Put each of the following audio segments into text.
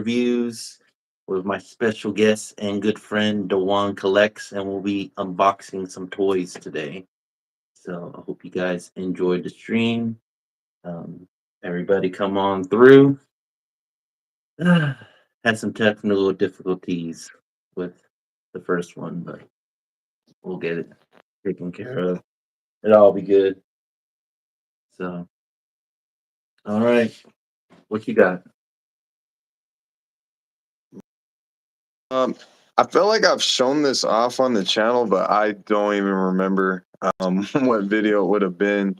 reviews with my special guest and good friend Dewancollex, and we'll be unboxing some toys today. So I hope you guys enjoyed the stream. Um, Everybody come on through. Had some technical difficulties with the first one, but we'll get it taken care of. It'll all be good. So, all right, what you got? Um, I feel like I've shown this off on the channel, but I don't even remember what video it would have been.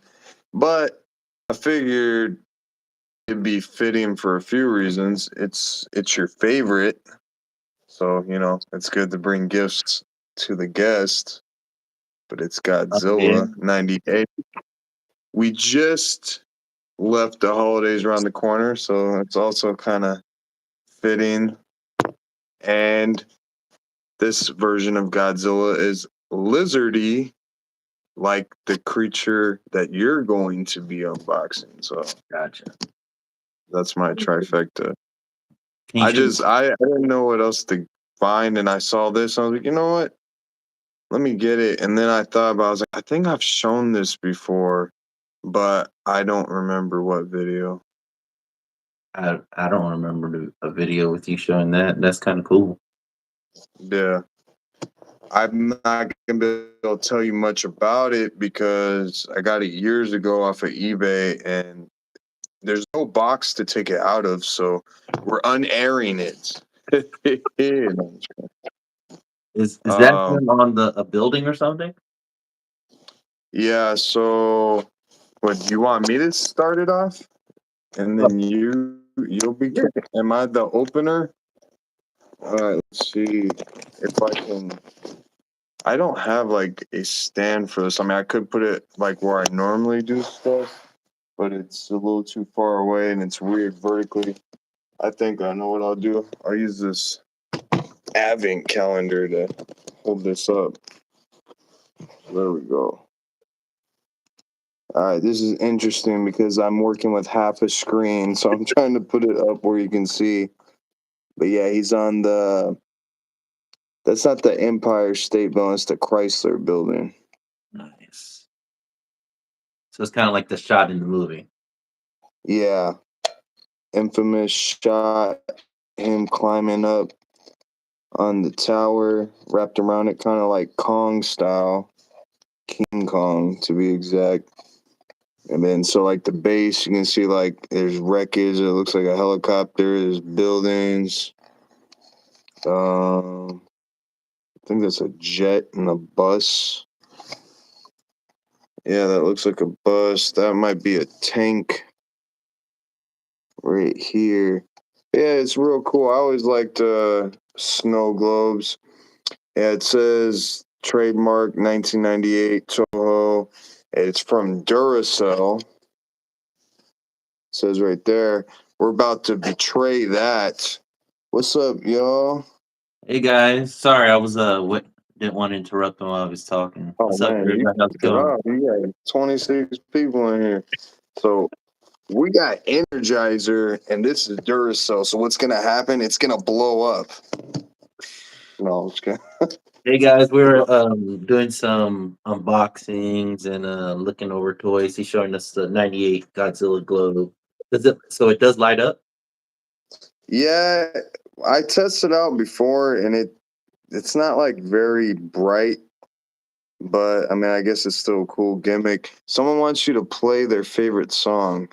But I figured it'd be fitting for a few reasons. It's your favorite, so it's good to bring gifts to the guest. But it's Oh, yeah. Godzilla '98. We just left the holidays around the corner, so it's also kind of fitting. And this version of Godzilla is lizardy, like the creature that you're going to be unboxing. So Gotcha. that's my trifecta. Can you I show me? just I didn't know what else to find, and I saw this. I was like, you know what? Let me get it. And then I thought about. I was like, I think I've shown this before, but I don't remember what video. I don't remember a video with you showing that. That's kind of cool. Yeah, I'm not gonna be able to tell you much about it because I got it years ago off of eBay, and there's no box to take it out of, so we're unairing it. Is that um, one on the a building or something? yeah. So, what you want me to start it off, and Oh, then you'll be? yeah. Am I the opener? All right. Let's see if I can. I don't have like a stand for this. I mean, I could put it like where I normally do stuff, but it's a little too far away and it's weird vertically. I think I know what I'll do. I'll use this Advent calendar to hold this up. There we go. All right, this is interesting because I'm working with half a screen, so I'm trying to put it up where you can see. But yeah, he's on the. That's not the Empire State Building; it's the Chrysler Building. Nice. So it's kind of like the shot in the movie. Yeah, infamous shot. Him climbing up on the tower, wrapped around it, kind of like Kong style, King Kong to be exact. And then, so like the base, you can see like there's wreckage. It looks like a helicopter. There's buildings. I think that's a jet and a bus. Yeah, that looks like a bus. That might be a tank right here. Yeah, it's real cool. I always liked snow globes. Yeah, it says trademark 1998 Toho. It's from Duracell. It says right there. We're about to betray that. What's up, y'all? Hey guys, sorry I was didn't want to interrupt him while I was talking. Oh What's up, man, you everybody? How's it took it going? off. You got 26 people in here. So we got Energizer, and this is Duracell. So what's gonna happen? It's gonna blow up. No, it's gonna. Hey guys, we're doing some unboxings and looking over toys. He's showing us the '98 Godzilla globe. Does it? So it does light up? Yeah, I tested out before, and it's not like very bright, but I mean, I guess it's still a cool gimmick. Someone wants you to play their favorite song.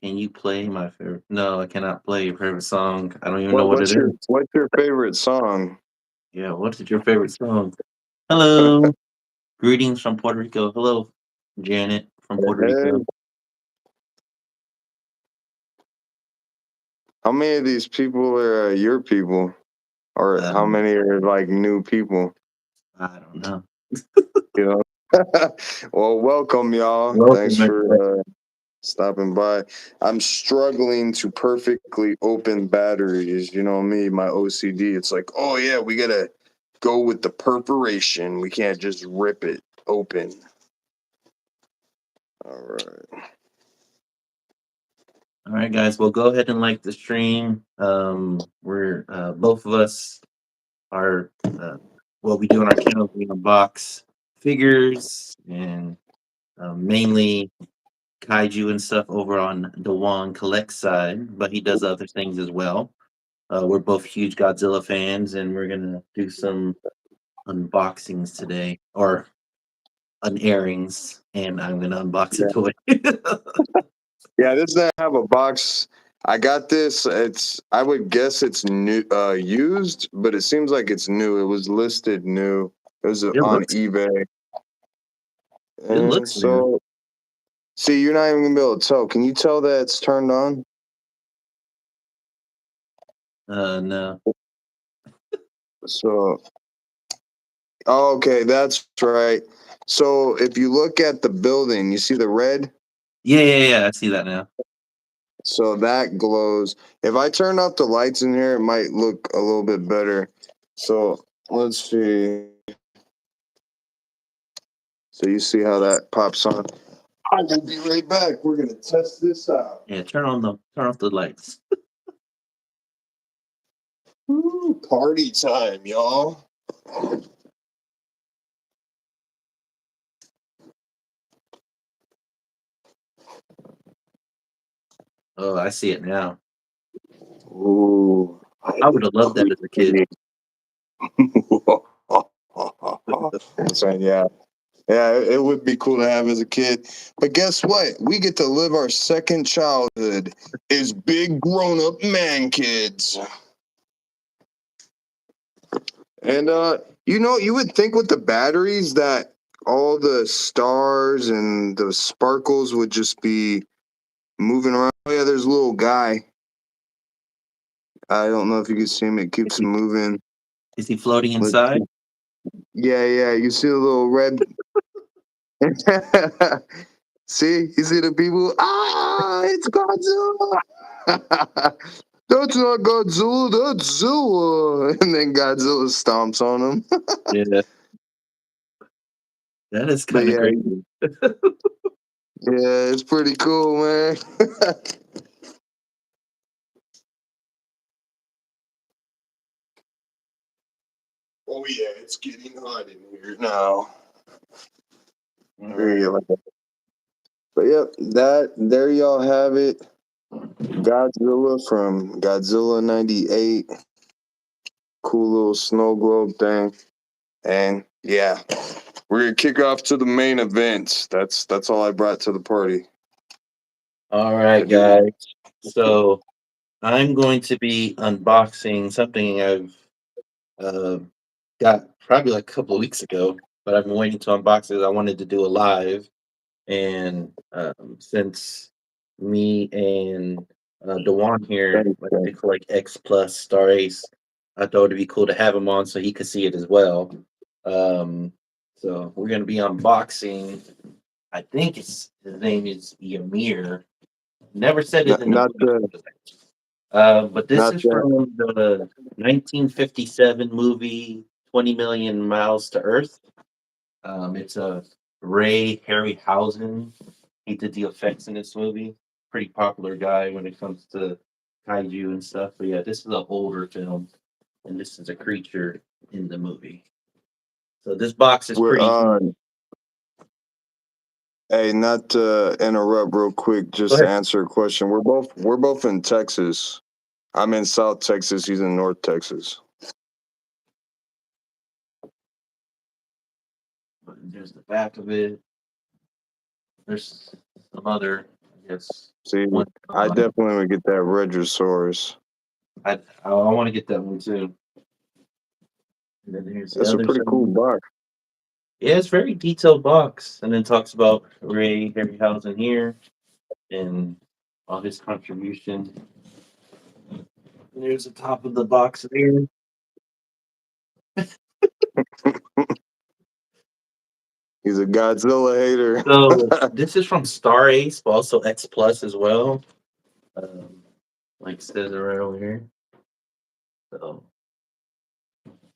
Can you play my favorite? No, I cannot play your favorite song. I don't even know what it is. What's your favorite song? Yeah, what is your favorite song? Hello, greetings from Puerto Rico. Hello, Janet from Puerto Hey, Rico. how many of these people are your people, or how Um, many are like new people? I don't know. You know. Well, welcome, y'all. Thanks Welcome, everybody. for stopping by. I'm struggling to perfectly open batteries. You know me, my OCD. It's like, oh yeah, we gotta go with the perforation. We can't just rip it open. All right. All right, guys. Well, go ahead and like the stream. We're both of us are what we do on our channel. We unbox figures and mainly kaiju and stuff over on Dewancollex side, but he does other things as well. We're both huge Godzilla fans, and we're gonna do some unboxings today, or unairings, and I'm gonna unbox a Yeah. toy. Yeah, this doesn't have a box. I got this. I would guess it's new, used, but it seems like it's new. It was listed new. It was it on looks eBay, it and looks new. so see, you're not even gonna be able to tell. Can you tell that it's turned on? No. So, oh, okay, that's right. So if you look at the building, you see the red. Yeah. I see that now. So that glows. If I turn off the lights in here, it might look a little bit better. So let's see. So you see how that pops on. I will be right back. We're gonna test this out. Yeah, turn off the lights. Woo, party time, y'all. Oh, I see it now. Ooh. I would have loved that as a kid. That's right, yeah. Yeah, it would be cool to have as a kid. But guess what? We get to live our second childhood as big grown up man kids. And you would think with the batteries that all the stars and the sparkles would just be moving around. Oh yeah, there's a little guy. I don't know if you can see him. It Is keeps he moving. is he floating Let's inside? see. Yeah. You see the little red. See, you see the people. Ah, it's Godzilla. That's not Godzilla. That's Zilla. And then Godzilla stomps on him. Yeah, that is But kind of yeah, crazy. yeah, it's pretty cool, man. Oh yeah, it's getting hot in here now. All There right. you go. But yep, that there y'all have it. Godzilla from Godzilla '98. Cool little snow globe thing. And yeah, we're gonna kick off to the main event. That's all I brought to the party. All right, guys. So I'm going to be unboxing something I've uh, got probably like a couple of weeks ago, but I've been waiting to unbox it. I wanted to do a live, and since me and Dewan here like to collect X Plus Star Ace, I thought it'd be cool to have him on so he could see it as well. Um, so we're gonna be unboxing. I think his name is Ymir. Never said it Not in the not movie. the But this not is the from the 1957 movie 20 Million Miles to Earth. It's a Ray Harryhausen. He did the effects in this movie. Pretty popular guy when it comes to kaiju and stuff. But yeah, this is an older film, and this is a creature in the movie. So this box is we're pretty huge. hey, not to interrupt real quick, Go just to ahead. answer a question. We're both in Texas. I'm in South Texas, he's in North Texas. But there's the back of it. There's some other, I guess, See, one. I definitely would get that Regisaurus. I want to get that one too. And then here's the That's a other pretty side. cool box. Yeah, it's very detailed box, and then talks about Ray Harryhausen here and all his contribution. And here's the top of the box there. He's a Godzilla So hater. this is from Star Ace, but also X Plus as well. Um, like it says right over here. So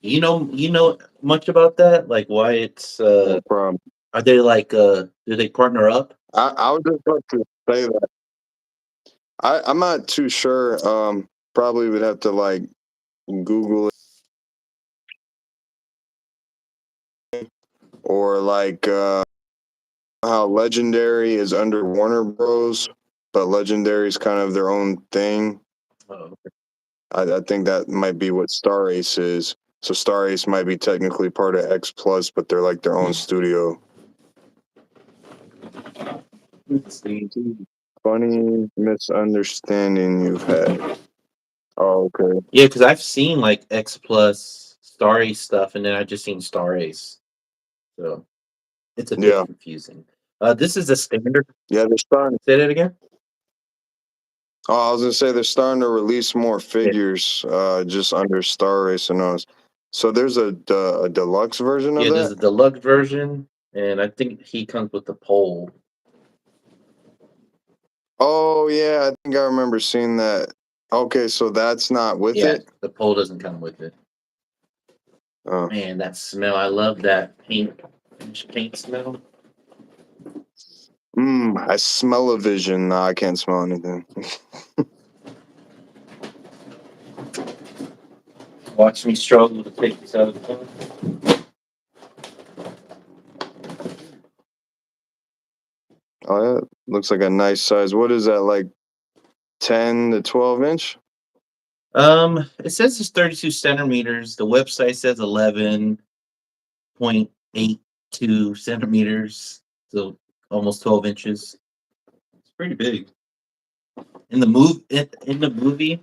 you know much about that? Like why it's No problem. are they like do they partner up? I was just about to say that. I'm not too sure. Probably would have to like Google it or like how Legendary is under Warner Bros, but Legendary is kind of their own thing. Oh, I think that might be what Star Ace is. So Star Ace might be technically part of X Plus, but they're like their own studio. let's see. Funny misunderstanding you've had. Oh, okay. Yeah, because I've seen like X Plus Star Ace stuff, and then I just seen Star Ace, so it's a bit Yeah. confusing. This is a standard. Yeah, they're starting. Say that again. Oh, I was gonna say they're starting to release more Yeah, figures, just under Star Race and us. So there's a deluxe version of yeah. There's that. a deluxe version, and I think he comes with the pole. Oh yeah, I think I remember seeing that. Okay, so that's not with Yeah, it. the pole doesn't come with it. Oh, Man, that smell! I love that paint smell. I smell a vision. No, I can't smell anything. Watch me struggle to take this out of the phone. Oh yeah, looks like a nice size. What is that, like 10 to 12 inch? It says it's 32 centimeters. The website says 11.82 centimeters, so almost 12 inches. It's pretty big. In the movie,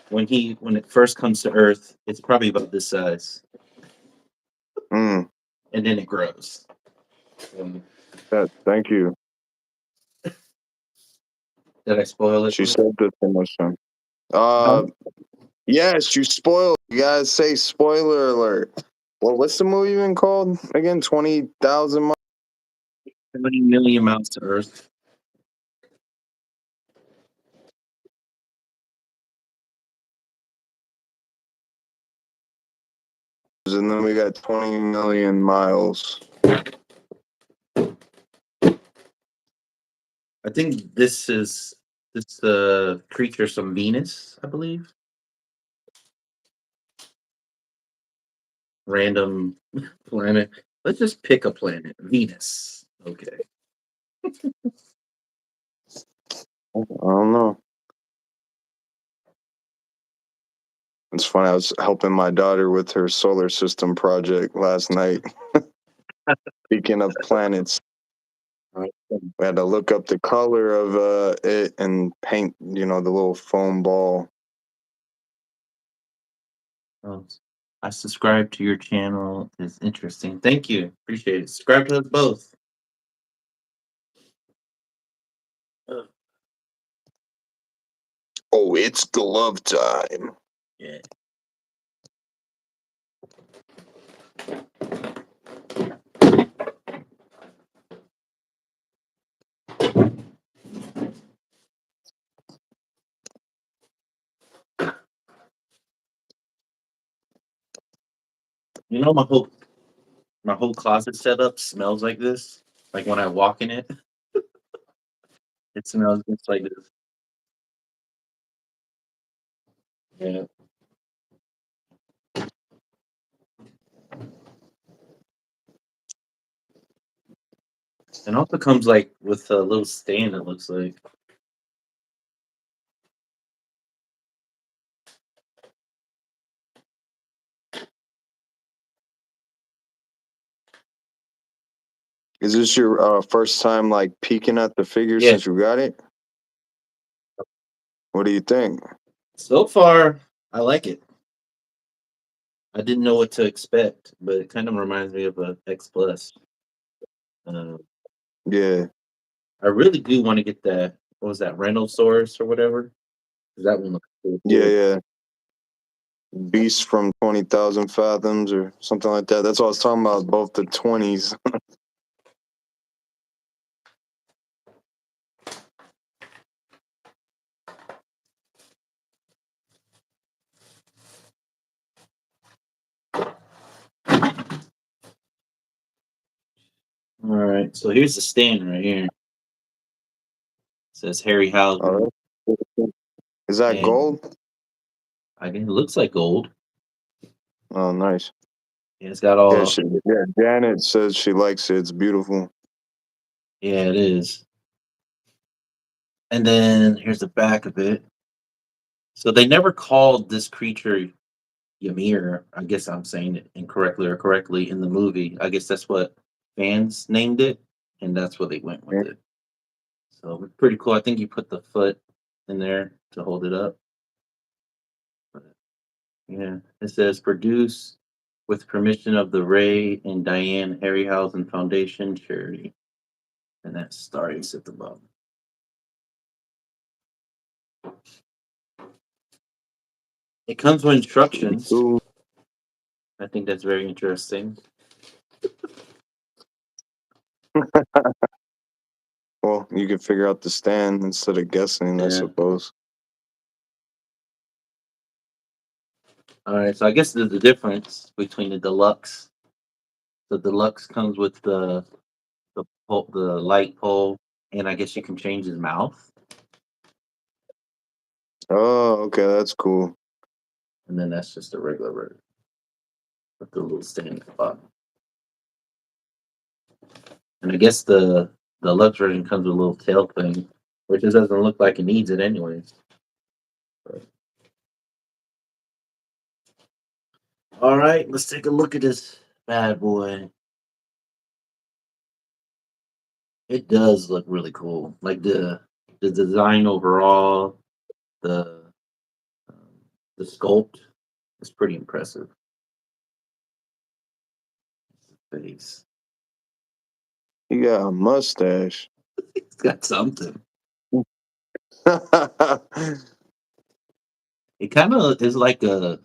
when it first comes to Earth, it's probably about this size, Mm, and then it grows. thank you. Did I spoil it? She said this so much time. Uh, No. yes, you spoiled. You gotta say spoiler alert. Well, what's the movie even called again? 20,000 miles. 20 million miles to Earth. And then we got 20 million miles. I think this creature from Venus, I believe. Random planet. Let's just pick a planet. Venus. Okay. I don't know. It's funny. I was helping my daughter with her solar system project last night. Speaking of planets, we had to look up the color of it and paint, the little foam ball. Um, I subscribe to your channel. It's interesting. Thank you. Appreciate it. Subscribe to us both. Uh, Oh, it's glove time. yeah. You know my whole closet setup smells like this. Like when I walk in it, it smells just like this. Yeah. And also comes like with a little stand, it looks like. Is this your first time like peeking at the figure Yeah. since you got it? What do you think? So far, I like it. I didn't know what to expect, but it kind of reminds me of a X Plus. Uh, Yeah, I really do want to get that. What was that, rental source or whatever? 'Cause that one looks cool yeah, too. yeah. Beast from 20,000 fathoms or something like that. That's what I was talking about. Both the 20s. All right, so here's the stand right here. says Oh, Harryhausen, is that and gold? I guess it looks like gold. Oh, nice. Yeah, it's got Yeah, all. yeah. Janet says she likes it. It's beautiful. Yeah, it is. And then here's the back of it. So they never called this creature Ymir. I guess I'm saying it incorrectly or correctly in the movie. I guess that's what fans named it, and that's what they went with it. So it's pretty cool. I think you put the foot in there to hold it up. But yeah, it says produce with permission of the Ray and Diane Harryhausen Foundation charity, and that starts at the bottom. It comes with instructions. Cool. I think that's very interesting. Well, you can figure out the stand instead of guessing, I Yeah. suppose. All right. So I guess there's the difference between the deluxe. The deluxe comes with the light pole, and I guess you can change his mouth, Oh, okay, that's cool. and then that's just a regular version with the little stand at the bottom. And I guess the deluxe version comes with a little tail thing, which it doesn't look like it needs it anyways. But- all right, let's take a look at this bad boy. It does look really cool. Like the design overall, the um, the sculpt is pretty impressive. Face. You got a mustache. It's got something. It kind of is like a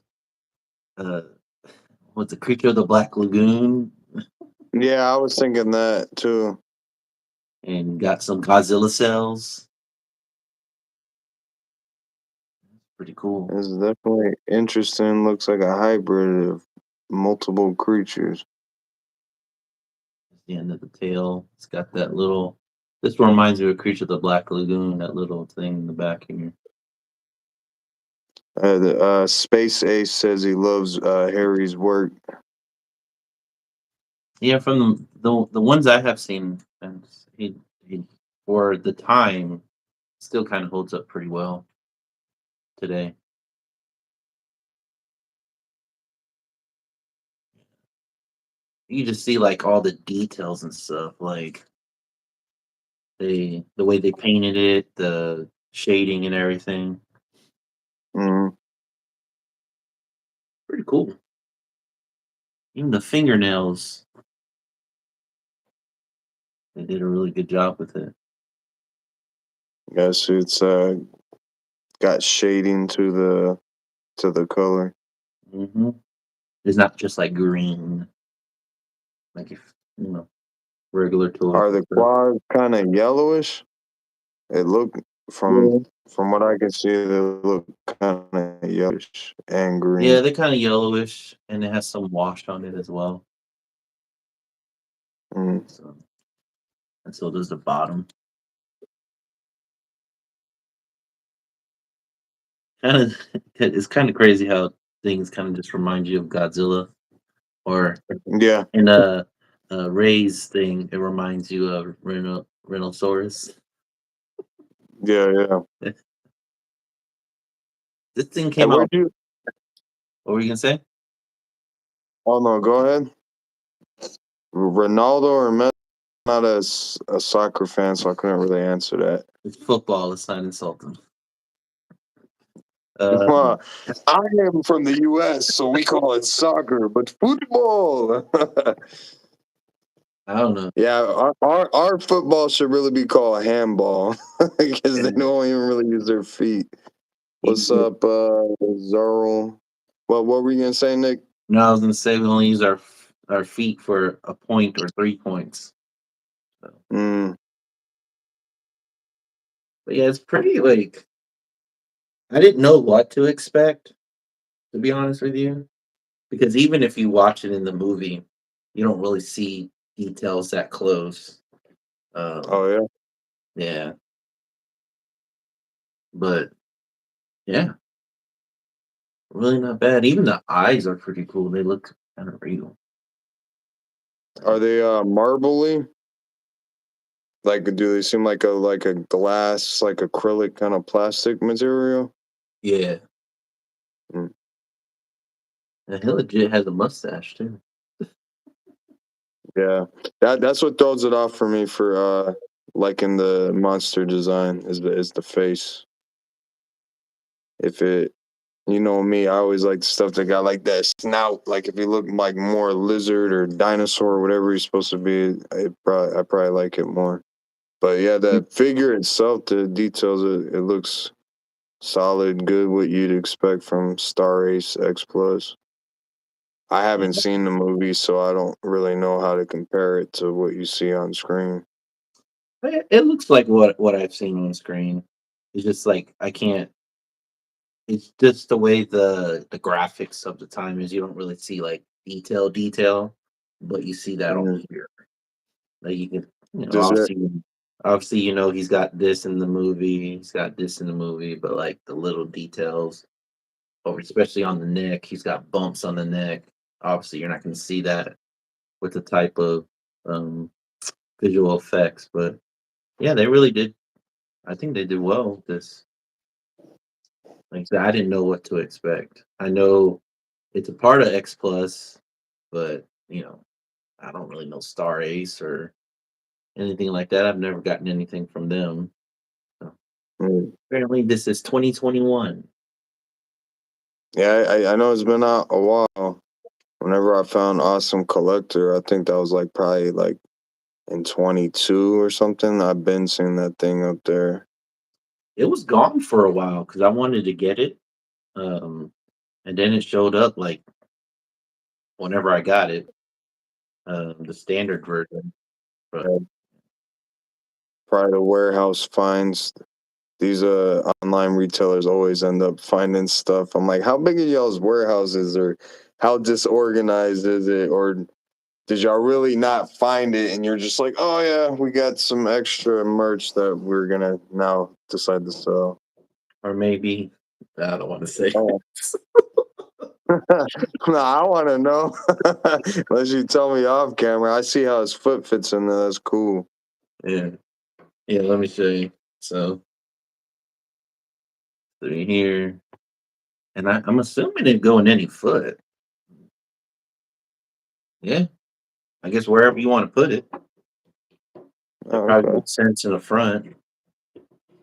what's a creature of the Black Lagoon, Yeah, I was thinking that too. and got some Godzilla cells. Pretty cool. It's definitely interesting. Looks like a hybrid of multiple creatures. The end of the tail. It's got that little. This one reminds me of a creature of the Black Lagoon. That little thing in the back here. Space Ace says he loves Harry's work. Yeah, from the ones I have seen, and he for the time still kind of holds up pretty well today. You just see like all the details and stuff, like the way they painted it, the shading and everything. Mm, Pretty cool. Even the fingernails, they did a really good job with it. guess it's got shading to the color. Hmm. It's not just like green, like if regular toys Are and the stuff. claws kind of yellowish? It look from Yeah, from what I can see, they look kind of yellowish and yeah, green. they're kind of yellowish, and it has some wash on it as well. Mm. So, and so does the bottom. Kind of, it's kind of crazy how things kind of just remind you of Godzilla, or Yeah, in Ray's thing, it reminds you of Rhinoceros. yeah. This thing Hey, came where'd out. you? What were you gonna say? Oh no, go ahead. Ronaldo or Messi? Not a soccer fan, so I couldn't really answer that. It's football. It's not insulting. Uh, Well, I am from the U.S., so we call it soccer, but football. I don't know. Yeah, our football should really be called handball because they Yeah. don't even really use their feet. What's You- up, Zorro? What were you gonna say, Nick? No, I was gonna say we only use our feet for a point or 3 points. So, Mm, but yeah, it's pretty like I didn't know what to expect, to be honest with you, because even if you watch it in the movie, you don't really see details that close. Um, oh yeah, yeah, But yeah, really not bad. Even the eyes are pretty cool. They look kind of real. Are they marbly? Like, do they seem like a glass, like acrylic kind of plastic material? Yeah, Mm. and he legit has a mustache too. Yeah, that's what throws it off for me for like in the monster design is the face. If it, you know me, I always like the stuff that got like that snout. Like if you look like more lizard or dinosaur or whatever he's supposed to be, I probably like it more. But yeah, the figure itself, the details, it looks solid, good, what you'd expect from Star Ace X Plus. I Yeah, haven't seen the movie, so I don't really know how to compare it to what you see on screen. it looks like what I've seen on screen. It's just like I can't. It's just the way the graphics of the time is. You don't really see like detail, but you see that on Mhm. here. Like you can, Does it? obviously, he's got this in the movie. He's got this in the movie, but like the little details, over especially on the neck, he's got bumps on the neck. Obviously, you're not going to see that with the type of um, visual effects, but yeah, they really did. I think they did well with this. Like I said, I didn't know what to expect. I know it's a part of X Plus, but I don't really know Star Ace or anything like that. I've never gotten anything from them. So Mm. apparently, this is 2021. Yeah, I know it's been out a while. Whenever I found Awesome Collector, I think that was like probably like in 22 or something. I've been seeing that thing up there. It was gone for a while because I wanted to get it, um, and then it showed up like whenever I got it, the standard version. But Uh, Probably the warehouse finds. These online retailers always end up finding stuff. I'm like, how big are y'all's warehouses, or how disorganized is it, or did y'all really not find it and you're just like, oh yeah, we got some extra merch that we're gonna now decide to sell. or maybe I don't want to say. Oh. No, I want to know. Unless you tell me off camera, I see how his foot fits in there. That's cool. Yeah, yeah. Let me show you. So through here, and I'm assuming it go in any foot. Yeah, I guess wherever you want to put it. It Oh, probably okay. makes sense in the front.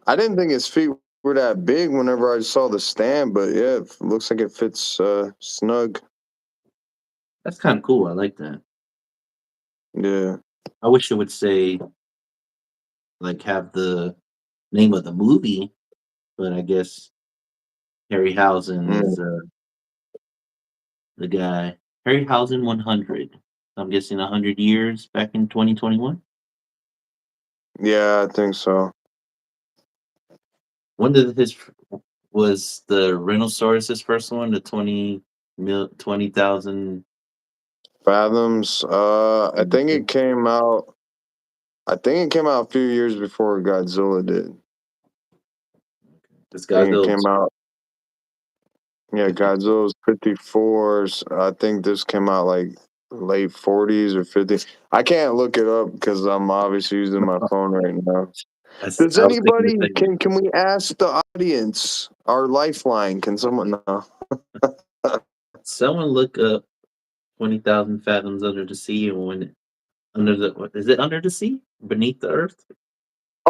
I didn't think his feet were that big whenever I saw the stand, but yeah, it looks like it fits snug. That's kind of cool. I like that. Yeah. I wish it would say like have the name of the movie, but I guess Harryhausen Mm. is the guy. Harryhausen 100. I'm guessing 100 years back in 2021. Yeah, I think so. When did his was the Rhinosaurus his first one? The 20,000. Fathoms. I think it came out a few years before Godzilla did. This I think it Godzilla came was out. Yeah, 50. Godzilla's 54. I think this came out like late 40s or 50s. I can't look it up because I'm obviously using my phone right now. Does I was thinking the anybody same. can we ask the audience our lifeline? Can someone know? Someone look up 20,000 fathoms under the sea and when under the what is it under the sea? Beneath the earth?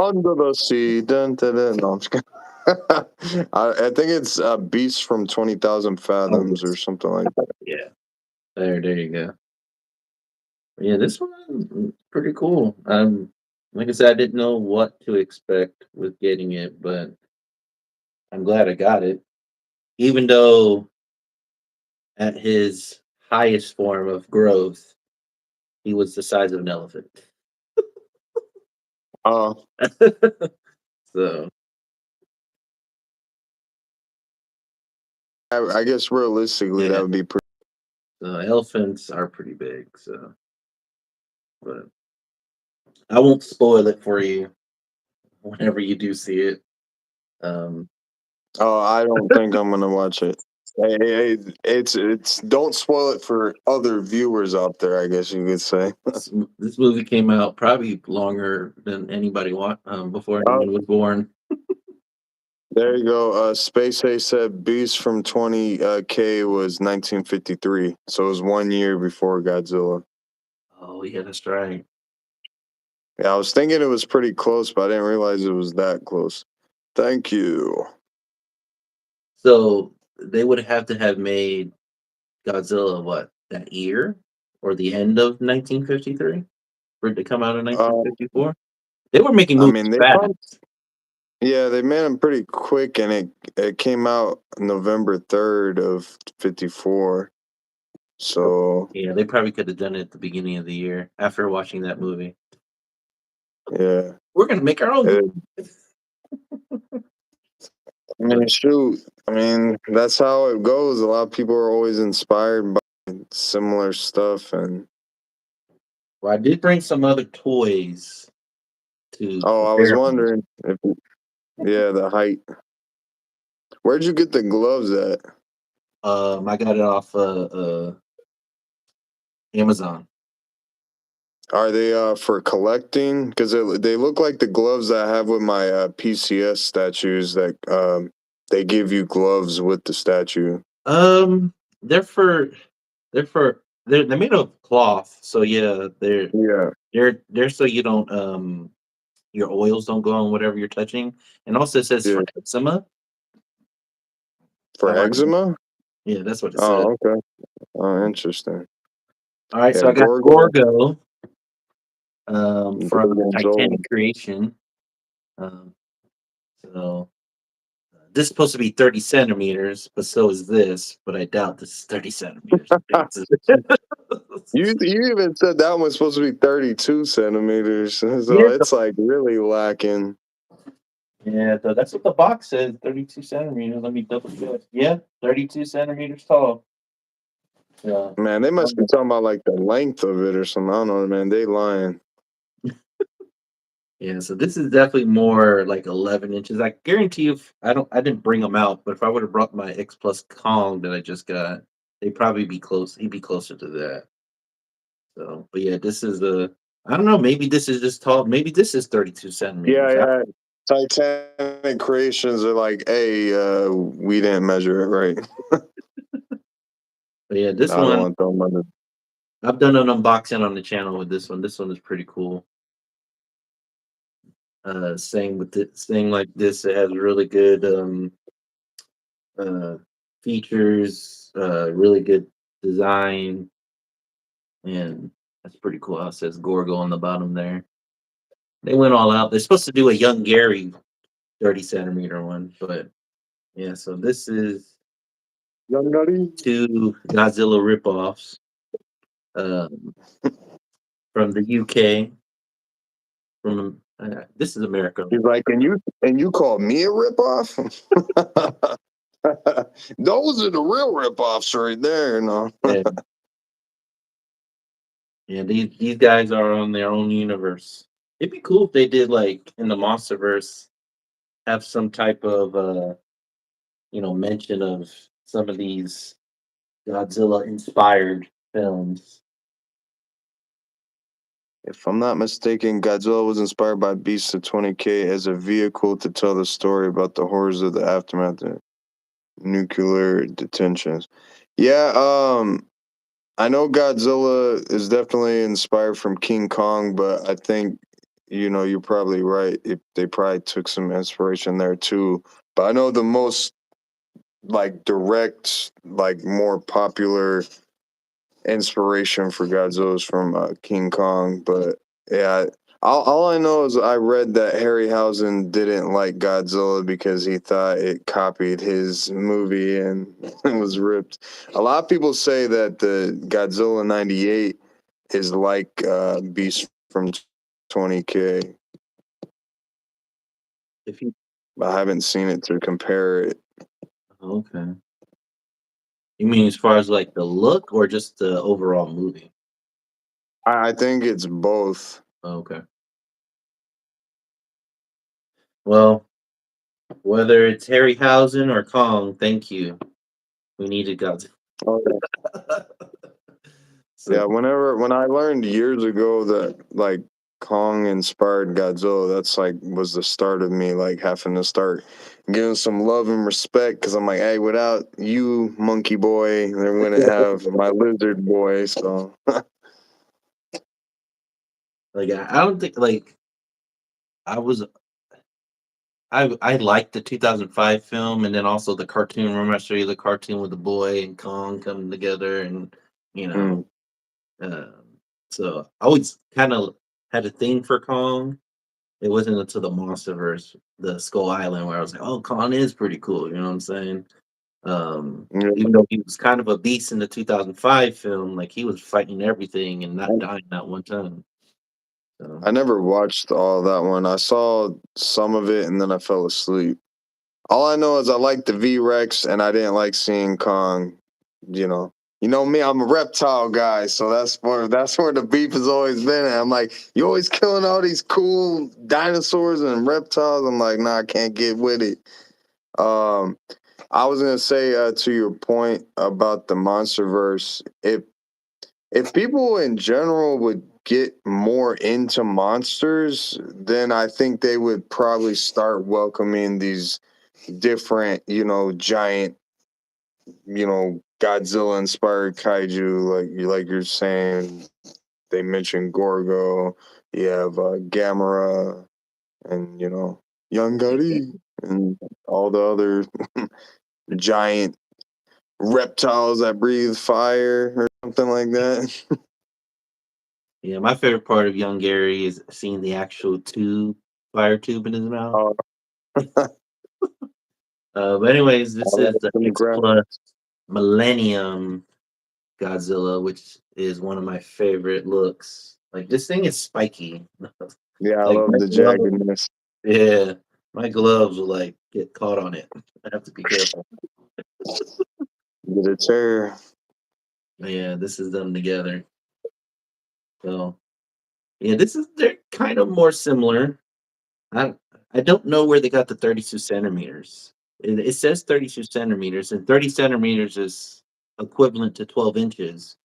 Under the sea. Dun, dun, dun. No, I'm just kidding. I think it's Beast from 20,000 Oh, Fathoms or yes. something like that. Yeah. There you go. Yeah, this one pretty cool. Like I said, I didn't know what to expect with getting it, but I'm glad I got it. Even though at his highest form of growth, he was the size of an elephant. Uh, So I guess realistically, that yeah, would be pretty. elephants are pretty big. So, but I won't spoil it for you whenever you do see it. Um, Oh, I don't think I'm gonna watch it. It's don't spoil it for other viewers out there. I guess you could say. this movie came out probably longer than anybody before Oh, anyone was born. there you go. Space Ace said Beast from 20K was 1953, so it was 1 year before Godzilla. Oh yeah, that's right. Yeah, I was thinking it was pretty close, but I didn't realize it was that close. Thank you. So they would have to have made Godzilla what that year or the end of 1953 for it to come out in Uh, 1954. They were making I movies mean, they probably fast. yeah, they made them pretty quick, and it came out November 3rd of '54. So Yeah, they probably could have done it at the beginning of the year after watching that movie. yeah, We're gonna make our own it, movie. I mean, shoot, I mean that's how it goes. A lot of people are always inspired by similar stuff, and Well, I did bring some other toys to oh, I was compare them. wondering if yeah, the height. Where'd you get the gloves at? I got it off Amazon. Are they for collecting? Because they look like the gloves that I have with my PCS statues. That they give you gloves with the statue. Um, they're for they're made of cloth, so yeah, Yeah, they're so you don't your oils don't go on whatever you're touching, and also it says yeah. for eczema. For All right, eczema. yeah, that's what it says. Oh, okay. Oh, interesting. All right, Yeah, so I got Gorgo, Gorgo from Gorgonzola. Titanic Creation. Um, so this is supposed to be 30 centimeters, but so is this. But I doubt this is 30 centimeters. You even said that one's supposed to be 32 centimeters, so Yeah, it's like really lacking. yeah, that's what the box says. 32 centimeters. Let me double check. Yeah, 32 centimeters tall. Yeah. Man, they must be talking about like the length of it or something. I don't know, man. They lying. Yeah, so this is definitely more like 11 inches. I guarantee you, if I didn't bring them out, but if I would have brought my X Plus Kong that I just got, they'd probably be close. He'd be closer to that. So, but yeah, this is I don't know. Maybe this is just tall. Maybe this is 32 Yeah, centimeters. yeah. Titanic creations are like, hey, we didn't measure it right. But yeah, this I don't one want them under. I've done an unboxing on the channel with this one. This one is pretty cool. Same with same like this. It has really good uh features, really good design, and that's pretty cool. How it says Gorgo on the bottom there. They went all out. They're supposed to do a young Gary 30 centimeter one, but yeah. So this is Young Nutty. two Godzilla ripoffs um, from the UK. From this is America. He's like, and you call me a ripoff? Those are the real ripoffs right there. No. Yeah, yeah. These guys are on their own universe. It'd be cool if they did like in the MonsterVerse have some type of mention of some of these Godzilla inspired films. If I'm not mistaken, Godzilla was inspired by Beasts of 20K as a vehicle to tell the story about the horrors of the aftermath of nuclear detentions. Yeah, I know Godzilla is definitely inspired from King Kong, but I think you're probably right. They probably took some inspiration there too. But I know the most like direct, like more popular inspiration for Godzilla is from King Kong. But yeah, all I know is I read that Harryhausen didn't like Godzilla because he thought it copied his movie and it was ripped. A lot of people say that the Godzilla '98 is like Beast from 20K. If you I haven't seen it to compare it. Okay, you mean as far as like the look or just the overall movie? I think it's both. Okay. Well, Whether it's Harryhausen or Kong, thank you. We needed Godzilla. Oh, yeah. So Yeah, when I learned years ago that like Kong inspired Godzilla, that's like was the start of me like having to start giving some love and respect because I'm like, hey, without you, monkey boy, they wouldn't have my lizard boy. So like I don't think like I was I liked the 2005 film and then also the cartoon. Remember I showed you the cartoon with the boy and Kong coming together and you mm, know um, so I always kind of had a thing for Kong. It wasn't until the MonsterVerse, the Skull Island, where I was like, "Oh, Kong is pretty cool." You know what I'm saying? yeah, Even though he was kind of a beast in the 2005 film, like he was fighting everything and not dying not one time. So I never watched all that one. I saw some of it and then I fell asleep. All I know is I like the V Rex and I didn't like seeing Kong. You know, you know me, I'm a reptile guy, so that's where the beef has always been. At. I'm like, you always killing all these cool dinosaurs and reptiles. I'm like, nah, I can't get with it. Um, I was gonna say to your point about the MonsterVerse, if people in general would get more into monsters, then I think they would probably start welcoming these different, giant, Godzilla inspired kaiju, like you're saying. They mentioned Gorgo. You have Gamera, and Young Gotti, and all the other giant reptiles that breathe fire or something like that. yeah, my favorite part of Young Gary is seeing the actual tube, fire tube in his mouth. Oh, But anyways, this all is that the in the X ground. Plus Millennium Godzilla, which is one of my favorite looks. Like this thing is spiky. Yeah, I Like love my the gloves, jaggedness. yeah, my gloves will like get caught on it. I have to be careful. Get a chair. But yeah, this is them together. So yeah, this is they're kind of more similar. I I don't know where they got the 32 centimeters. It says 32 centimeters, and 30 centimeters is equivalent to 12 inches.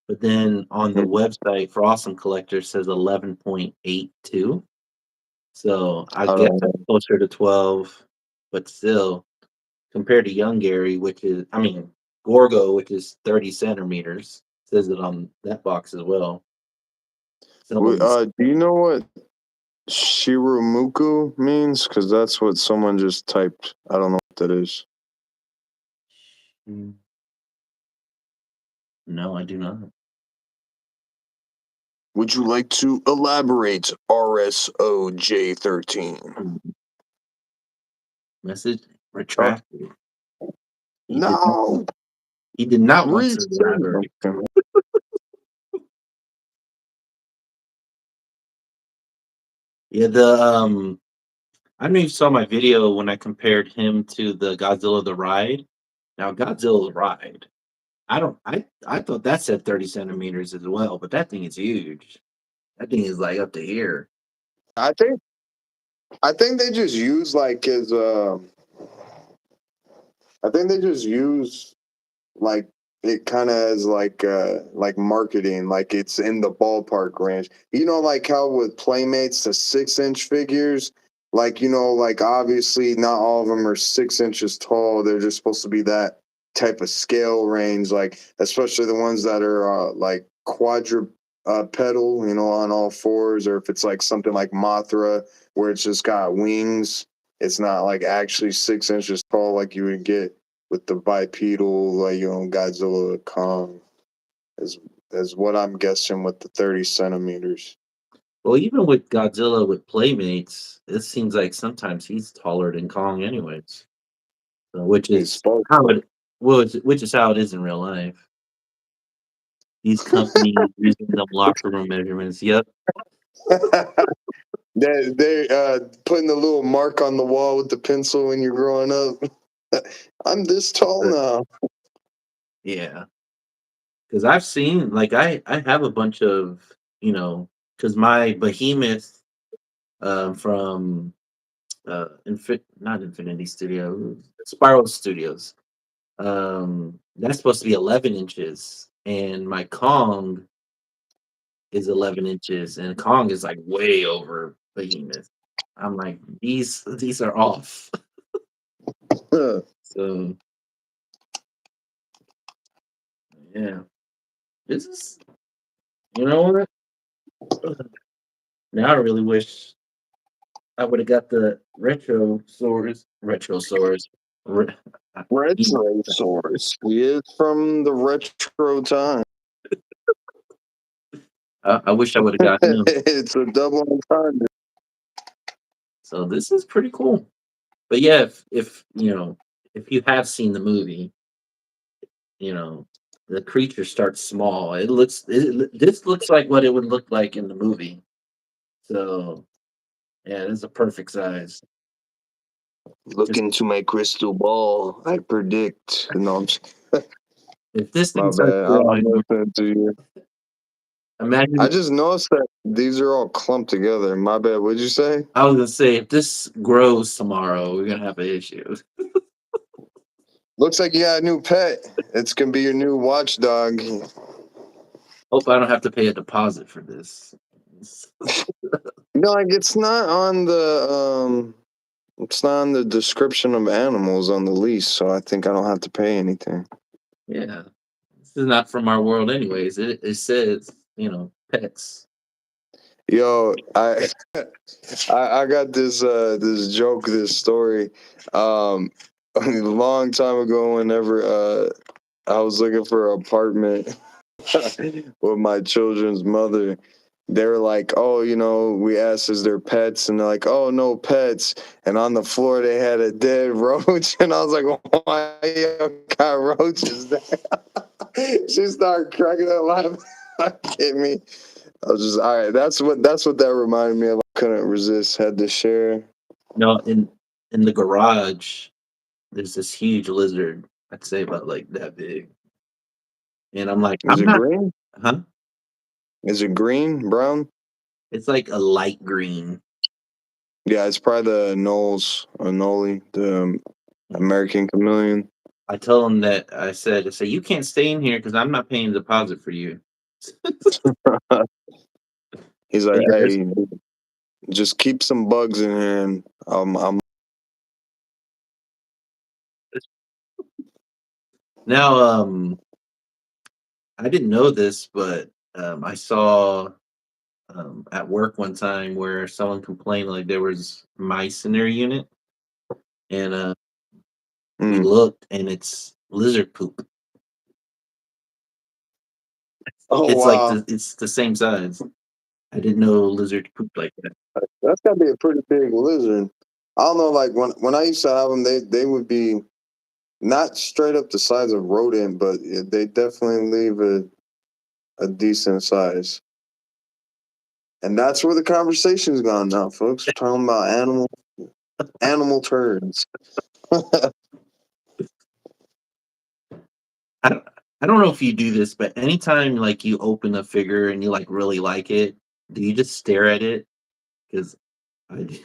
But then on the Mm. website for Awesome Collector says 11.82. So I I guess don't that's know. closer to 12, but still, compared to Young Gary, which is, I mean, Gorgo, which is 30 centimeters, says it on that box as well. Some of them, Do you know what Shirumuku means? Because that's what someone just typed. I don't know what that is. Mm, no, I do not. Would you like to elaborate, RSOJ13? Message Oh, retracted. He did not. no! He did not want to Resend. elaborate. Okay. Yeah, I don't know if you saw my video when I compared him to the Godzilla the Ride. Now Godzilla the Ride, I thought that said 30 centimeters as well, but that thing is huge. That thing is like up to here. I think I think they just use like his I think they just use like it kind of as like marketing, like it's in the ballpark range. Like how with Playmates the 6 inch figures, like like obviously not all of them are 6 inches tall. They're just supposed to be that type of scale range, like especially the ones that are like pedal, on all fours, or if it's like something like Mothra where it's just got wings. It's not like actually 6 inches tall like you would get with the bipedal, like Godzilla Kong, is what I'm guessing with the 30 centimeters. Well, even with Godzilla with Playmates, it seems like sometimes he's taller than Kong anyways. So, which He's is supposed how it which is how it is in real life. These companies using them locker room measurements. Yep. to. They putting the little mark on the wall with the pencil when you're growing up. I'm this tall But now. yeah. Because I've seen like I have a bunch of, because my behemoth from not Infinity Studio, Spiral Studios. That's supposed to be 11 inches, and my Kong is 11 inches, and Kong is like way over Behemoth. I'm like, these are off. So yeah, this is, you know what? Now I really wish I would have got the retro swords. Re- Retrosaurus. He is from the retro time. I wish I would have gotten them. It's a double entendre. So this is pretty cool. But yeah, if if you have seen the movie, you know, the creature starts small. This looks like what it would look like in the movie. So yeah, it's a perfect size. Look Just into my crystal ball. I predict. No, if this thing my starts bad. I'm growing, listening to you. I imagine. just noticed that these are all clumped together. My bad. What'd you say? I was gonna say if this grows tomorrow, we're gonna have an issue. Looks like you got a new pet. It's gonna be your new watchdog. Hope I don't have to pay a deposit for this. No, like it's not on the it's not on the description of animals on the lease, so I think I don't have to pay anything. Yeah, this is not from our world, anyways. It says pets. Yo, I got this joke, this story. A long time ago, whenever I was looking for an apartment with my children's mother, they were like, "Oh, we asked, is there pets?" And they're like, "Oh, no pets." And on the floor, they had a dead roach, and I was like, "Why you got roaches there?" She started cracking up laughing. Hit me. I was just all right. That's what that reminded me of. I couldn't resist. Had to share. In the garage, there's this huge lizard. I'd say about like that big, and I'm like, Is I'm it not, green? huh? Is it green? Brown? It's like a light green. Yeah, it's probably the Knowles or Noli, the American chameleon. I told him that I said you can't stay in here because I'm not paying a deposit for you. He's But like, yeah, hey, just keep some bugs in here, and I'm. now I didn't know this, but I saw at work one time where someone complained like there was mice in their unit, and we Mm. looked and it's lizard poop. Oh It's like wow, it's the same size. I didn't know lizard poop like that. that's gotta be a pretty big lizard. I don't know, like when I used to have them, they would be not straight up the size of rodent, but they definitely leave a decent size. And that's where the conversation's gone now, folks. We're talking about animal turds. I don't, I don't know if you do this, but anytime like you open a figure and you like really like it, do you just stare at it? Because I do.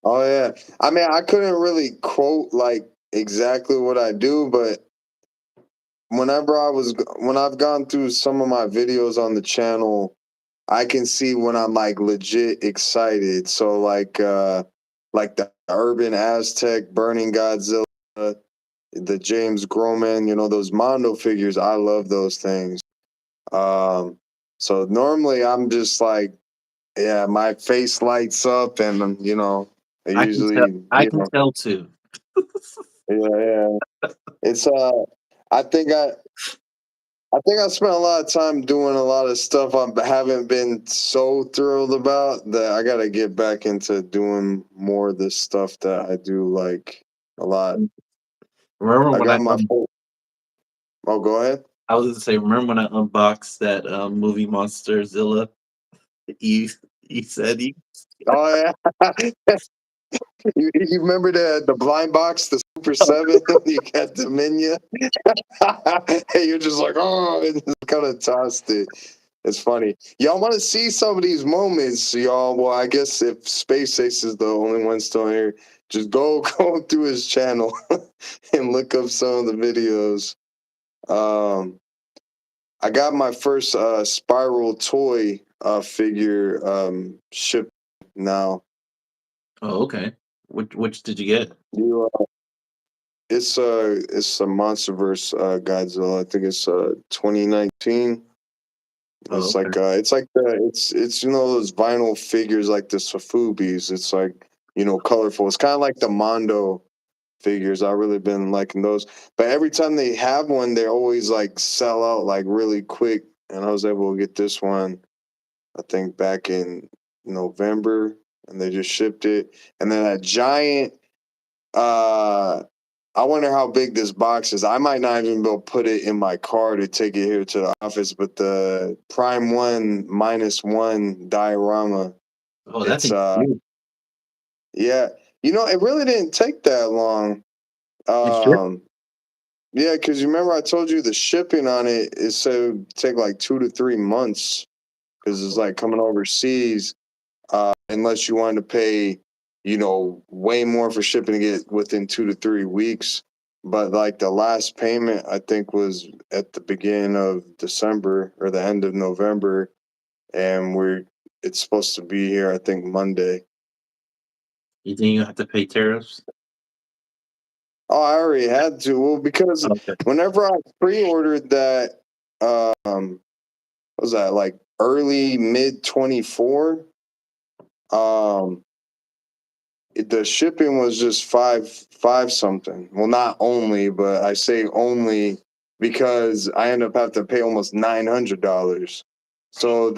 Oh yeah. I mean, I couldn't really quote like exactly what I do, but when I've gone through some of my videos on the channel, I can see when I'm like legit excited. So like the Urban Aztec, Burning Godzilla, the James Groman, those Mondo figures, I love those things. Um so normally I'm just like, yeah, my face lights up, and I I can tell. usually, I can tell too. yeah, yeah. It's I think I spent a lot of time doing a lot of stuff I haven't been so thrilled about that I got to get back into doing more of the stuff that I do like a lot. Remember I when got my oh, go ahead. I was gonna say, remember when I unboxed that movie Monster Zilla? You you said you Oh yeah. You remember the blind box, the Super 7? You got Dominion. Hey, you're just like, oh, and just kind of tossed it. It's funny. Y'all want to see some of these moments, y'all? Well, I guess if Space Ace is the only one still here, just go through his channel and look up some of the videos. Um, I got my first Spiral toy figure shipped now. Oh, okay. Which did you get? You, it's a MonsterVerse Godzilla. I think it's 2019. Oh, okay. It's those vinyl figures like the Safubis. It's like colorful. It's kind of like the Mondo figures. I really been liking those. But every time they have one, they always like sell out like really quick. And I was able to get this one, I think back in November, and they just shipped it. And then a giant. Uh, I wonder how big this box is. I might not even be able to put it in my car to take it here to the office. But the Prime One -1 diorama, Oh, that it's thing's huge. yeah, it really didn't take that long. It's sure. Um, yeah, because you remember I told you the shipping on it is so take like 2 to 3 months because it's like coming overseas. Unless you wanted to pay, way more for shipping to get within 2 to 3 weeks. But like the last payment, I think was at the beginning of December or the end of November, and it's supposed to be here, I think Monday. You think you have to pay tariffs? Oh, I already had to. Well, because Okay. whenever I pre-ordered that, what was that like early mid 24? Um, the shipping was just five something. Well, not only, but I say only because I end up having to pay almost $900. So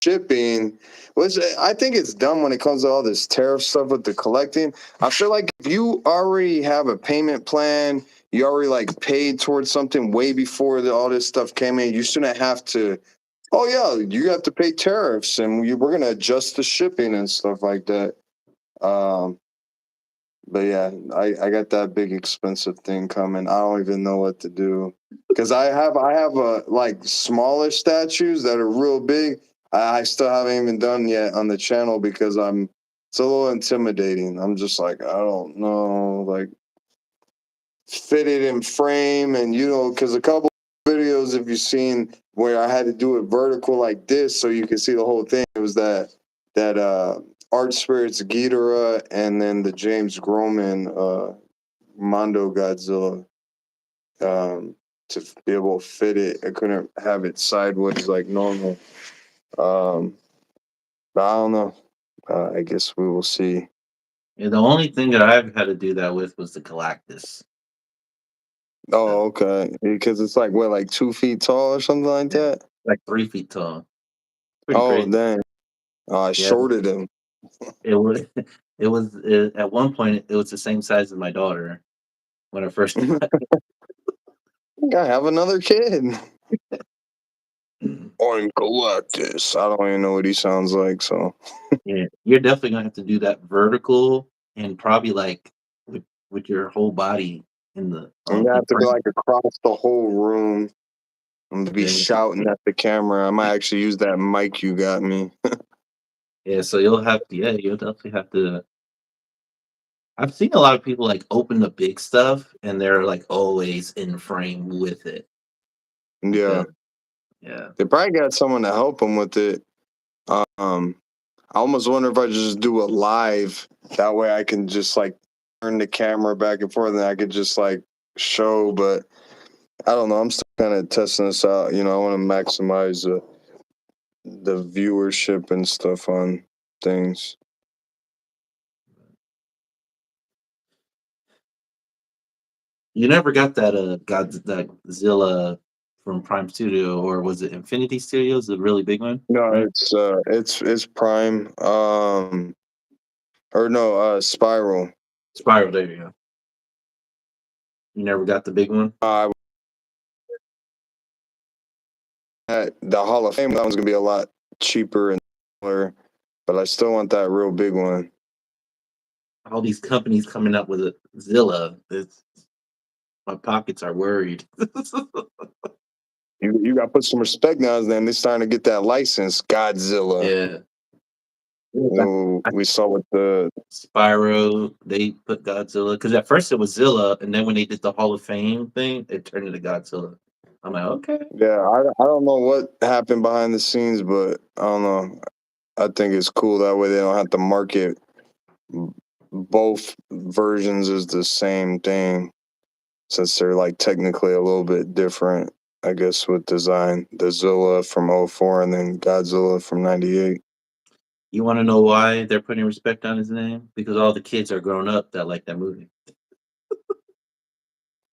shipping was I think it's dumb when it comes to all this tariff stuff with the collecting. I feel like if you already have a payment plan, you already like paid towards something way before all this stuff came in, you shouldn't have to. Oh yeah, you have to pay tariffs, and we're gonna adjust the shipping and stuff like that. Um, but yeah, I got that big expensive thing coming. I don't even know what to do because I have a like smaller statues that are real big. I still haven't even done yet on the channel because it's a little intimidating. I'm just like I don't know like fit it in frame and because a couple videos if you've seen where I had to do it vertical like this so you can see the whole thing. It was that Art Spirits Ghidorah and then the James Groman Mondo Godzilla. Um, to be able to fit it, I couldn't have it sideways like normal. Um, but I don't know. I guess we will see. Yeah, the only thing that I've had to do that with was the Galactus. Oh, So okay. Because it's like what, like 2 feet tall or something like yeah, that. like 3 feet tall. Pretty Oh, crazy. dang. I Yeah, shorted him. it was. At one point it was the same size as my daughter when I first got I have another kid. it. I'm Galactus. I don't even know what he sounds like, so Yeah, you're definitely gonna have to do that vertical and probably like with your whole body in the I'm gonna in have to be front. like across the whole room. I'm gonna be Yeah, shouting at the camera. I might actually use that mic you got me. yeah. So you'll definitely have to. I've seen a lot of people like open the big stuff and they're like always in frame with it Yeah, because yeah, they probably got someone to help them with it. Um, I almost wonder if I just do a live. That way, I can just like turn the camera back and forth, and I could just like show. But I don't know. I'm still kind of testing this out. I want to maximize the viewership and stuff on things. you never got that that Zilla from Prime Studio or was it Infinity Studios, the really big one, No, right? it's Prime. Or no, Spiral. Spiral. There you go. You never got the big one. Uh, at the Hall of Fame, that one's gonna be a lot cheaper and smaller, but I still want that real big one. All these companies coming up with a Zilla. My pockets are worried. You got to put some respect now. Then they're starting to get that license, Godzilla. Yeah. We saw with the Spyro, they put Godzilla because at first it was Zilla, and then when they did the Hall of Fame thing, it turned into Godzilla. I'm like, okay. yeah. I don't know what happened behind the scenes, but I don't know. I think it's cool that way they don't have to market both versions as the same thing, since they're like technically a little bit different. I guess with design, the Zilla from '04 and then Godzilla from '98. You want to know why they're putting respect on his name? Because all the kids are grown up that like that movie.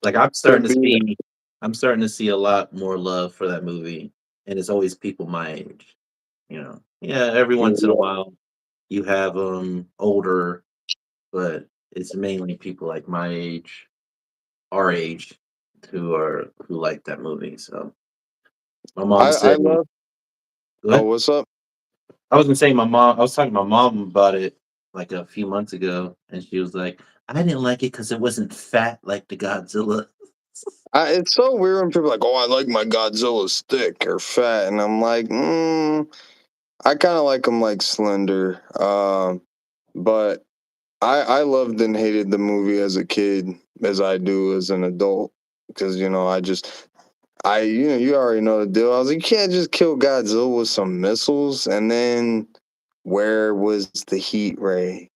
Like Could be. I'm starting to see a lot more love for that movie, and it's always people my age. Yeah, every once in a Yeah. while you have older, but it's mainly people like my age, our age, who like that movie. So my mom I said, love. Oh, "What?" what's up? I was gonna say my mom. I was talking to my mom about it like a few months ago, and she was like, "I didn't like it because it wasn't fat like the Godzilla." It's so weird when people are like, "Oh, I like my Godzilla's thick or fat," and I'm like, I kind of like them like slender. But I loved and hated the movie as a kid, as I do as an adult, because you already know the deal. I was like, you can't just kill Godzilla with some missiles, and then where was the heat ray,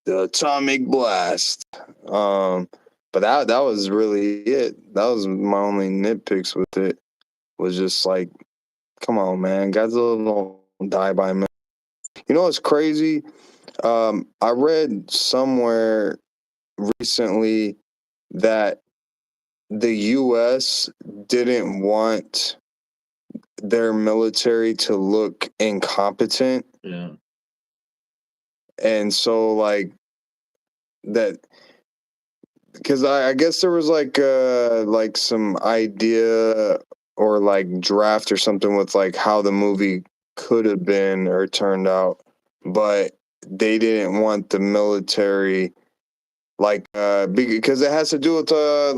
the atomic blast? Um, but that was really it. That was my only nitpicks with it. Was just like, come on, man, Godzilla don't die by minute. You know what's crazy? I read somewhere recently that the U.S. didn't want their military to look incompetent, Yeah, and so that because I guess there was like some idea or like draft or something with like how the movie could have been or turned out, but they didn't want the military because it has to do with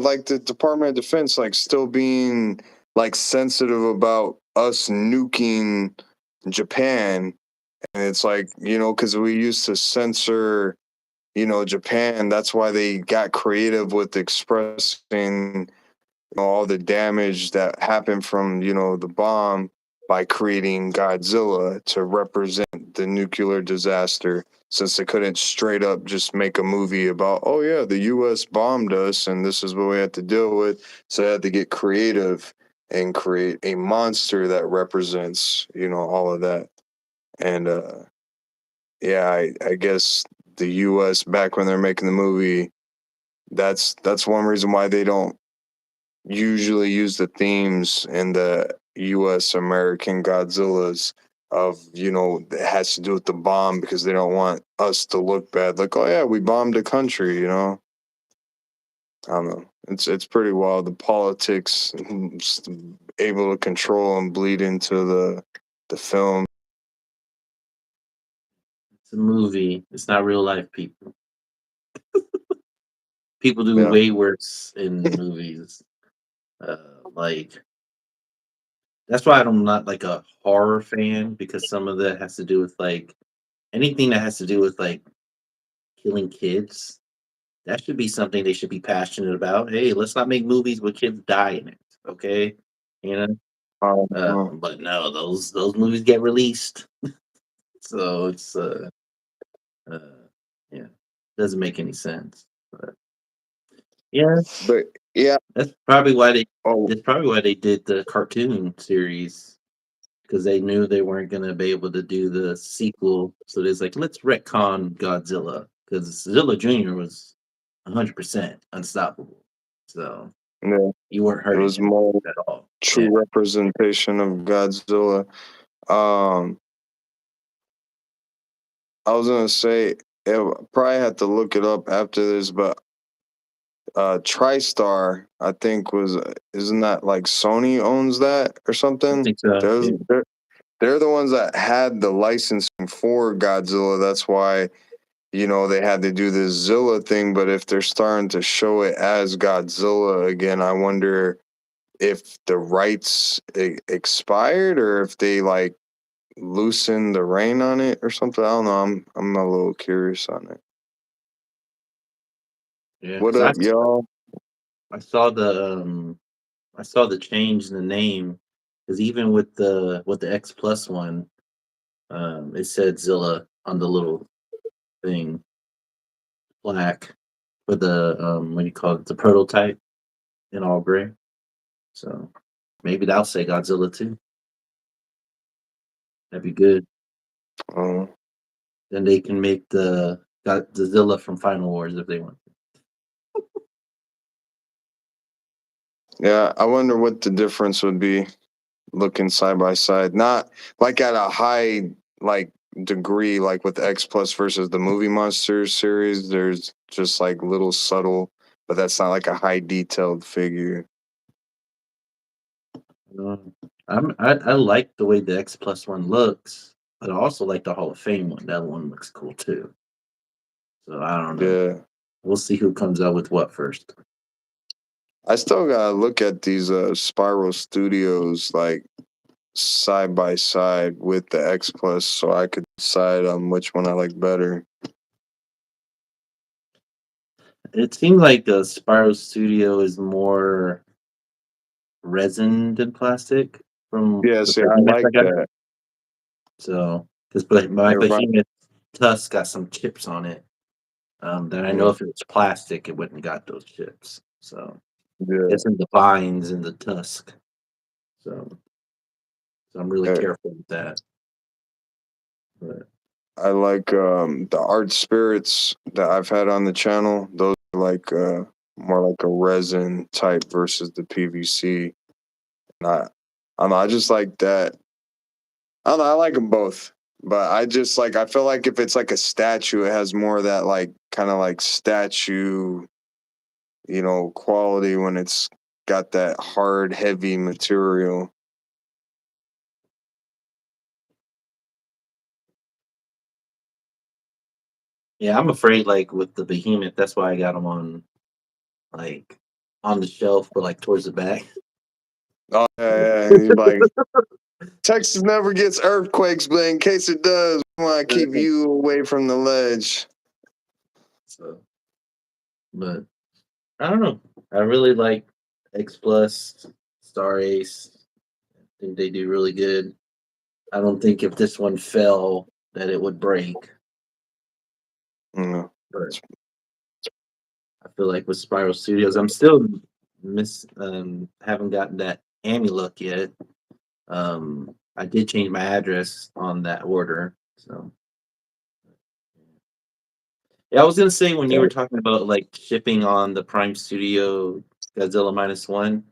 like the Department of Defense like still being like sensitive about us nuking Japan, and it's like, because we used to censor, Japan. That's why they got creative with expressing all the damage that happened from the bomb by creating Godzilla to represent the nuclear disaster, since they couldn't straight up just make a movie about, oh yeah, the US bombed us and this is what we had to deal with. So they had to get creative and create a monster that represents all of that. And yeah, I guess the US back when they're making the movie, that's one reason why they don't usually use the themes in the U.S. American Godzillas of, it has to do with the bomb, because they don't want us to look bad. Like, oh yeah, we bombed a country. I don't know. It's pretty wild. The politics able to control and bleed into the film. it's a movie. It's not real life people. People do Yeah. way worse in movies. Uh, like that's why I'm not like a horror fan because some of that has to do with like anything that has to do with like killing kids. That should be something they should be passionate about. Hey, let's not make movies where kids die in it. Okay, you know. Uh, But no, those movies get released, so it's uh yeah, doesn't make any sense. But yeah, but yeah. that's probably why they Oh, that's probably why they did the cartoon series because they knew they weren't gonna be able to do the sequel. So there's like, let's retcon Godzilla because Zilla Jr. was 100% unstoppable. So yeah. you weren't It hurting was him more at all. Yeah. true representation of Godzilla. Um, I was gonna say, probably had to look it up after this, but TriStar, I think isn't that like Sony owns that or I something? think so. Yeah. They're the ones that had the licensing for Godzilla. That's why they had to do this Zilla thing. But if they're starting to show it as Godzilla again, I wonder if the rights expired or if they like loosened the reign on it or something. I don't know. I'm a little curious on it. Yeah, What because up, y'all? I saw the change in the name. Because even with the X Plus one, it said Zilla on the little thing black for the what do you call it, the prototype in all gray. So maybe that'll say Godzilla too. That'd be good. Oh, Then they can make the Zilla from Final Wars if they want. yeah. I wonder what the difference would be looking side by side. Not like at a high like degree, like with X Plus versus the Movie Monsters series. There's just like little subtle, but that's not like a high detailed figure. I like the way the X Plus one looks, but I also like the Hall of Fame one. That one looks cool too. So I don't know. Yeah. We'll see who comes out with what first. I still gotta look at these Spiral Studios like side by side with the X Plus so I could decide on which one I like better. It seems like the Spiral Studio is more resin than plastic from Yeah, the see, I behemoth I like got. that. So, because my It remi- behemoth tusk got some chips on it. That I know mm, if it was plastic, it wouldn't got those chips. So yeah, it's in the vines and the tusk. So, so I'm really uh, careful with that. But I like the art spirits that I've had on the channel. Those are like more like a resin type versus the PVC. And I don't know. I just like that. I don't know. I like them both, but I just like. I feel like if it's like a statue, it has more of that like kind of like statue, quality when it's got that hard, heavy material. yeah, I'm afraid like with the behemoth, that's why I got them like on the shelf, but like towards the back. Oh yeah, yeah. You're like Texas never gets earthquakes, but in case it does, we want to keep you away from the ledge. So, but I don't know. I really like X Plus, Star Ace. I think they do really good. I don't think if this one fell that it would break. Mm, But I feel like with Spiral Studios, I'm still haven't gotten that Amulet yet. I did change my address on that order. So yeah, I was gonna say when you yeah. were talking about like shipping on the Prime Studio Godzilla minus one,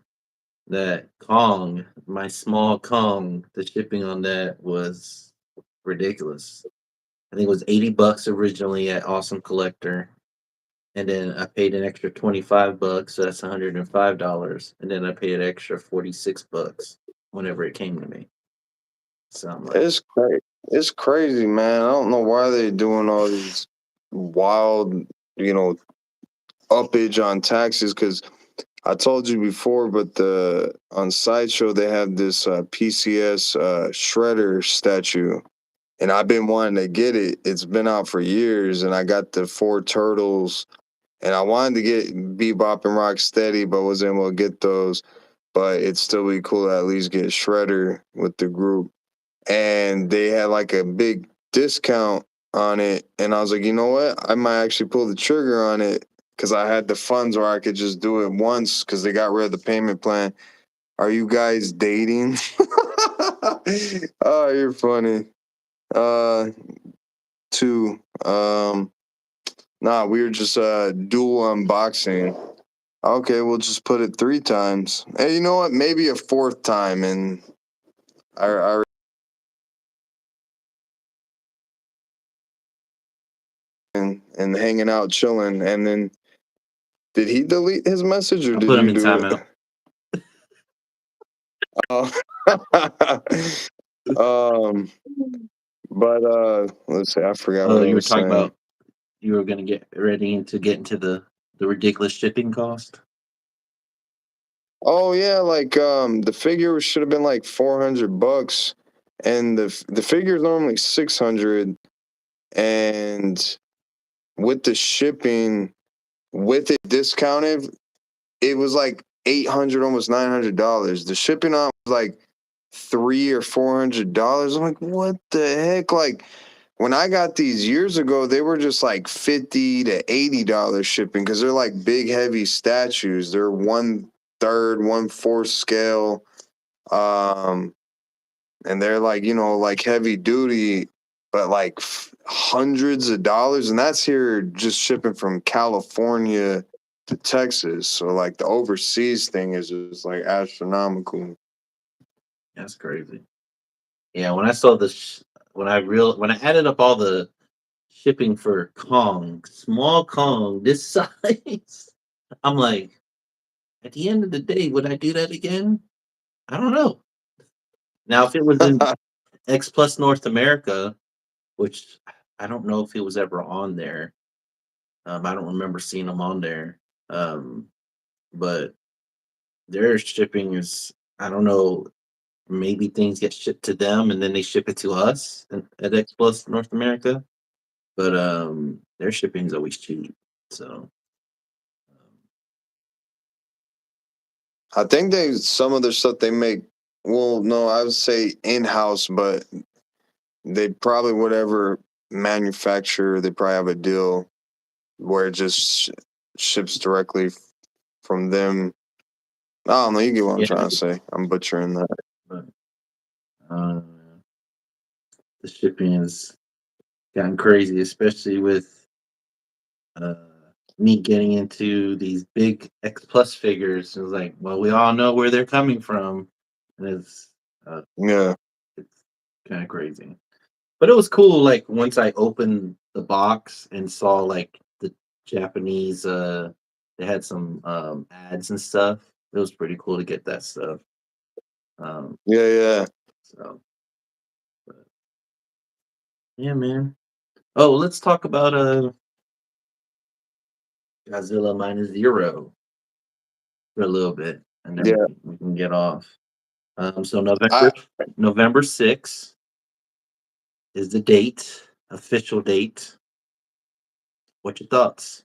that Kong, my small Kong, the shipping on that was ridiculous. I think it was $80 originally at Awesome Collector. And then I paid an extra $25, so that's $105. And then I paid an extra $46 whenever it came to me. So I'm like, It's crazy, man. I don't know why they're doing all these wild, you know, uppage on taxes. Because I told you before, but the on Sideshow they have this PCS shredder statue, and I've been wanting to get it. It's been out for years, and I got the four turtles, and I wanted to get Bebop and Rocksteady, but wasn't able to get those. But it'd still be cool to at least get Shredder with the group. And they had like a big discount on it. And I was like, you know what? I might actually pull the trigger on it because I had the funds where I could just do it once because they got rid of the payment plan. Are you guys dating? Oh, you're funny. Uh, two. Nah, we were just dual unboxing. Okay, we'll just put it three times. Hey, you know what? Maybe a fourth time, and I and hanging out, chilling, and then did he delete his message or I'll did put him you in do it? timeout. Oh. um, but let's see. I forgot Oh, what I you were was talking saying. about you were gonna get ready to get into the ridiculous shipping cost. Oh yeah, like the figure should have been like $400, and the figure is normally 600, and with the shipping, with it discounted, it was like 800, almost $900. The shipping on was like $300 or $400. I'm like, what the heck? Like when I got these years ago, they were just like $50 to $80 shipping because they're like big, heavy statues. They're 1/3, 1/4 scale, um, and they're like like heavy duty, but like hundreds of dollars, and that's here just shipping from California to Texas. So like the overseas thing is just like astronomical. That's crazy. Yeah, when I saw this, when I added up all the shipping for Kong, small Kong, this size, I'm like, at the end of the day, would I do that again? I don't know. Now, if it was in X Plus North America, which I don't know if it was ever on there. I don't remember seeing them on there. Um, but their shipping is, I don't know, maybe things get shipped to them and then they ship it to us at X Plus North America. But their shipping is always cheap. So I think they some of the stuff they make. Well, no, I would say in house, but they probably whatever manufacturer they probably have a deal where it just ships directly from them. I don't know. You get what I'm yeah, trying to say. I'm butchering that. but uh, the shipping has gotten crazy, especially with uh, me getting into these big X Plus figures. It was like, well, we all know where they're coming from, and uh, Yeah. it's kind of crazy. But it was cool. Like once I opened the box and saw like the Japanese, they had some ads and stuff. It was pretty cool to get that stuff. Um, Yeah. Yeah. so but, yeah, man. Oh, let's talk about Godzilla minus zero for a little bit, and then Yeah. we can get off. So I November 6th is the date, official date. What your thoughts?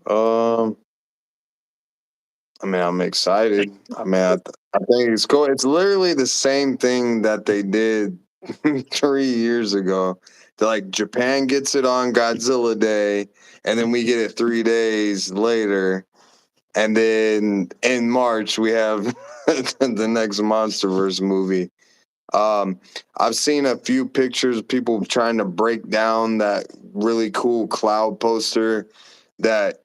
um. I mean, I'm excited. I mean, I think it's cool. It's literally the same thing that they did 3 years ago. Like Japan gets it on Godzilla Day, and then we get it 3 days later. And then in March we have the next MonsterVerse movie. I've seen a few pictures of people trying to break down that really cool cloud poster that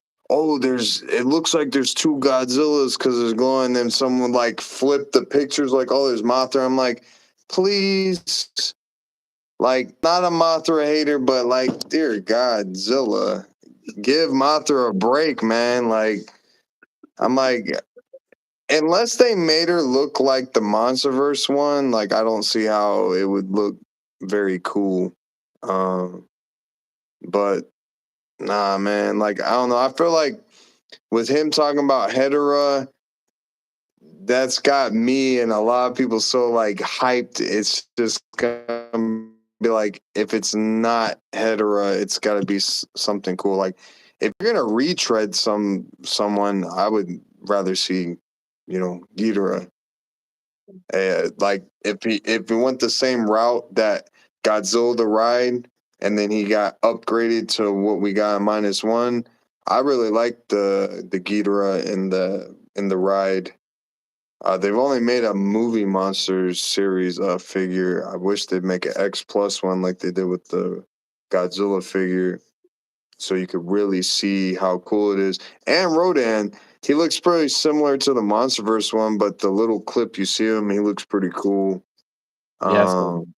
there's it looks like there's two Godzillas because there's glowing. Then someone like flipped the pictures like, oh, there's Mothra. I'm like, please, like not a Mothra hater, but like, dear Godzilla, give Mothra a break, man. Like, I'm like, unless they made her look like the Monsterverse one, like I don't see how it would look very cool. Um, but nah, man, like I don't know. I feel like with him talking about Hedera, that's got me and a lot of people so like hyped. It's just gonna be like if it's not Hedera, it's got to be something cool. Like if you're gonna retread someone, I would rather see, Ghidorah. Like if he went the same route that Godzilla the ride, and then he got upgraded to what we got in -1, I really like the Ghidorah in the ride. They've only made a movie monsters series figure. I wish they'd make an X plus one like they did with the Godzilla figure, so you could really see how cool it is. And Rodan, he looks pretty similar to the MonsterVerse one, but the little clip you see him, he looks pretty cool. Yeah, so Um,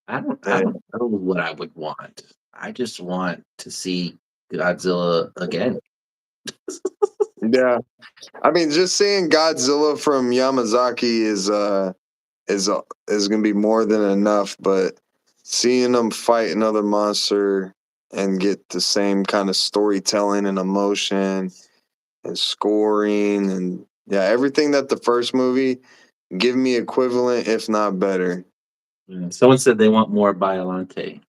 I and don't know what I would want. I just want to see Godzilla again. yeah, I mean, just seeing Godzilla from Yamazaki is gonna be more than enough. But seeing them fight another monster and get the same kind of storytelling and emotion and scoring and yeah, everything that the first movie give me equivalent, if not better. Someone said they want more Biolante.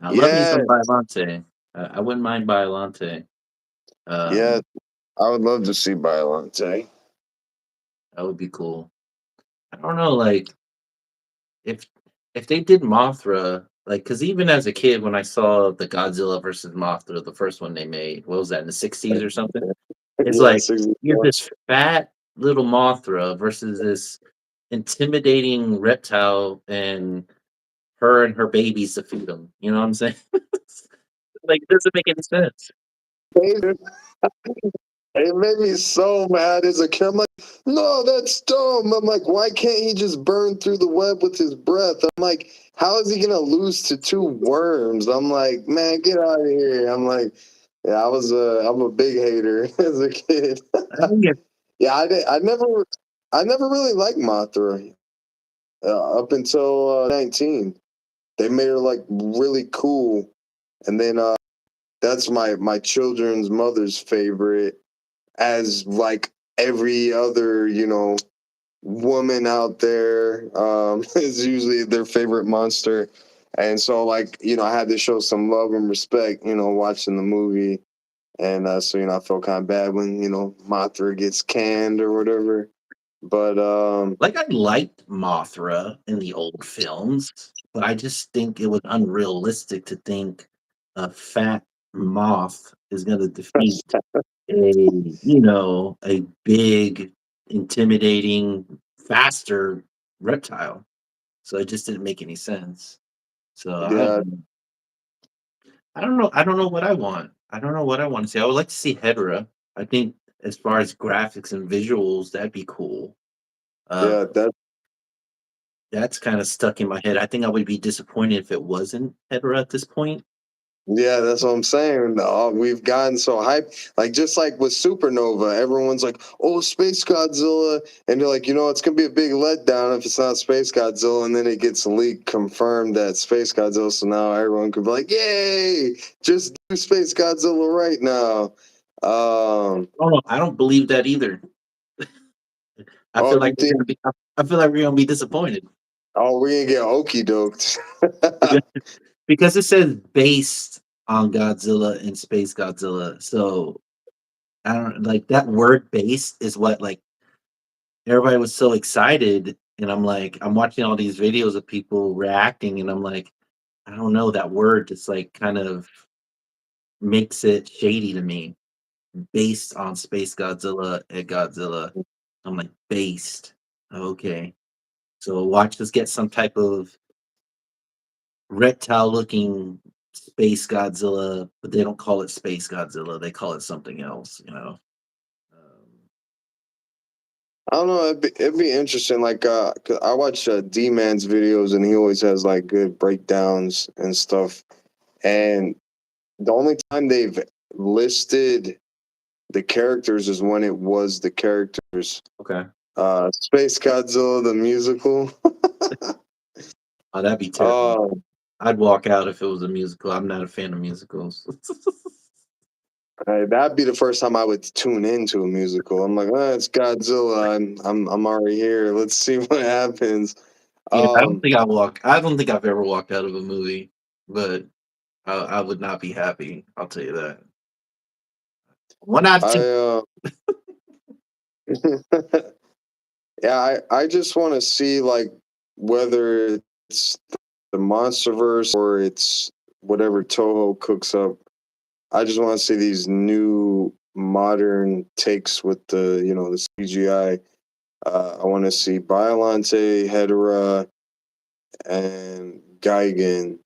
I love me Yeah, some Biolante. I wouldn't mind Biolante. yeah, Um, I would love to see Biolante. that would be cool. I don't know, like if if they did Mothra, like, because even as a kid, when I saw the Godzilla versus Mothra, the first one they made, what was that in the '60s or something? It's Yeah, like you're 64. this fat little Mothra versus this intimidating reptile, and her babies to feed them. You know what I'm saying? Like, it doesn't make any sense. It made me so mad as a kid. I'm like, no, that's dumb. I'm like, why can't he just burn through the web with his breath? I'm like, how is he gonna lose to two worms? I'm like, man, get out of here. I'm like, yeah, I'm a big hater as a kid. I think it Yeah, I never really liked Mothra up until 19. They made her like really cool, and then that's my children's mother's favorite, as like every other woman out there is usually their favorite monster. And so like I had to show some love and respect watching the movie. And so I felt kind of bad when Mothra gets canned or whatever. But like, I liked Mothra in the old films, but I just think it was unrealistic to think a fat moth is gonna defeat a big, intimidating, faster reptile. So it just didn't make any sense. So yeah, I don't know what I want. I don't know what I want to see. I would like to see Hedorah. I think as far as graphics and visuals, that'd be cool. Uh, yeah, that that's kind of stuck in my head. I think I would be disappointed if it wasn't Hedorah at this point. Yeah, that's what I'm saying. We've gotten so hyped. Like, just like with Supernova, everyone's like, oh, Space Godzilla. And they're like, it's going to be a big letdown if it's not Space Godzilla. And then it gets leaked, confirmed that Space Godzilla. So now everyone could be like, yay, just do Space Godzilla right now. Oh, no, I don't believe that either. I feel Oh, you like we're think, gonna be. I feel like we're gonna be disappointed oh, we ain't get okey doked. because it says based on Godzilla and Space Godzilla. So I don't like that word "based" is what, like, everybody was so excited, and I'm like, I'm watching all these videos of people reacting, and I'm like, I don't know, that word just like kind of makes it shady to me. Based on Space Godzilla and Godzilla. I'm like, based. Okay. So watch us get some type of reptile looking Space Godzilla, but they don't call it Space Godzilla. They call it something else. I don't know. It'd be interesting. Like, 'cause I watch D-Man's videos, and he always has like good breakdowns and stuff. And the only time they've listed the characters is when it was the characters. Okay. Space Godzilla the musical. Oh, that'd be terrible. uh, I'd walk out if it was a musical. I'm not a fan of musicals. that'd be the first time I would tune into a musical. I'm like, it's Godzilla. I'm already here. Let's see what happens. Yeah, Um, I don't think I've ever walked out of a movie, but I would not be happy. I'll tell you that. One out of I 10. yeah, I just want to see like whether it's the MonsterVerse or it's whatever Toho cooks up. I just want to see these new modern takes with the CGI. I want to see Biolante, Hedera, and Gigan,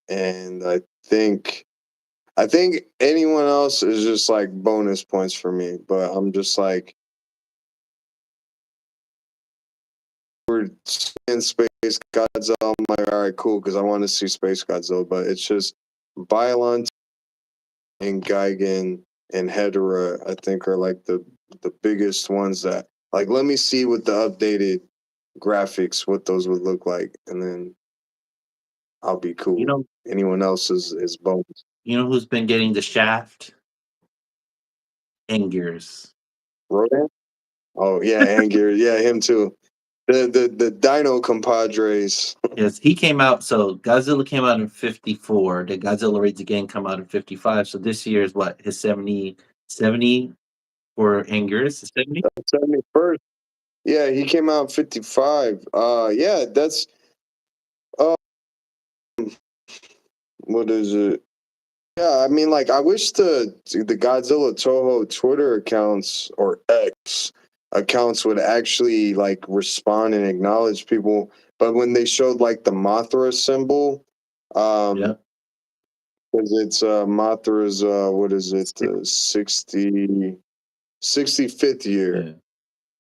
and I think anyone else is just like bonus points for me. But I'm just like, we're in Space Godzilla. I'm like, all right, cool, because I want to see Space Godzilla. But it's just Biolante and Gigan and Hedera, I think, are like the biggest ones that like. Let me see what the updated graphics, what those would look like, and then I'll be You cool. know, Anyone else is bonus. you know who's been getting the shaft? Anger's. Rodan? Oh yeah, Angier. Yeah, him too. The Dino compadres. Yes, he came out. So Godzilla came out in 54. The Godzilla Raids Again come out in 55. So this year is what, his 70 for Anger's? 70? 71st. Yeah, he came out in 55. Yeah, that's uh what is it? Yeah, I mean, like, I wish the Godzilla Toho Twitter accounts or X accounts would actually like respond and acknowledge people. But when they showed like the Mothra symbol, Yeah. 'cause it's Mothra's what is it, the 65th year. Yeah.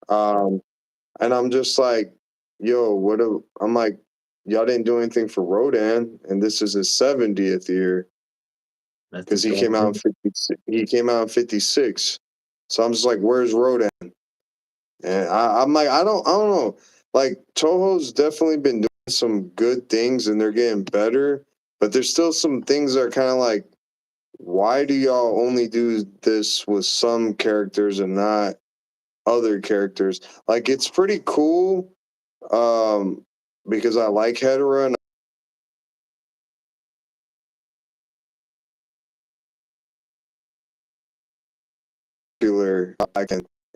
Um, and I'm just like, yo, I'm like, y'all didn't do anything for Rodan, and this is his 70th year. That's Because his whole thing. he came out in 56. So I'm just like, where's Rodan? And I'm like, I don't know. Like Toho's definitely been doing some good things and they're getting better, but there's still some things that are kind of like, why do y'all only do this with some characters and not other characters? Like it's pretty cool, um, because I like Hedera and popular.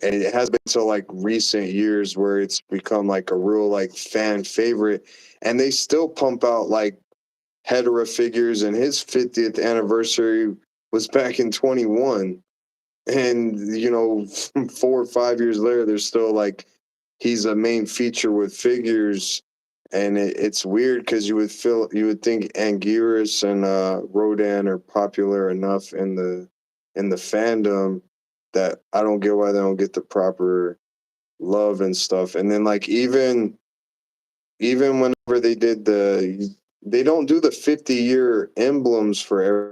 And it has been till like recent years where it's become like a real like fan favorite, and they still pump out like Hedera figures. And his 50th anniversary was back in 21, and 4 or 5 years later, there's still like he's a main feature with figures. And it's weird because you would think Anguirus and Rodan are popular enough in the fandom that I don't get why they don't get the proper love and stuff. And then like even whenever they don't do the 50-year emblems for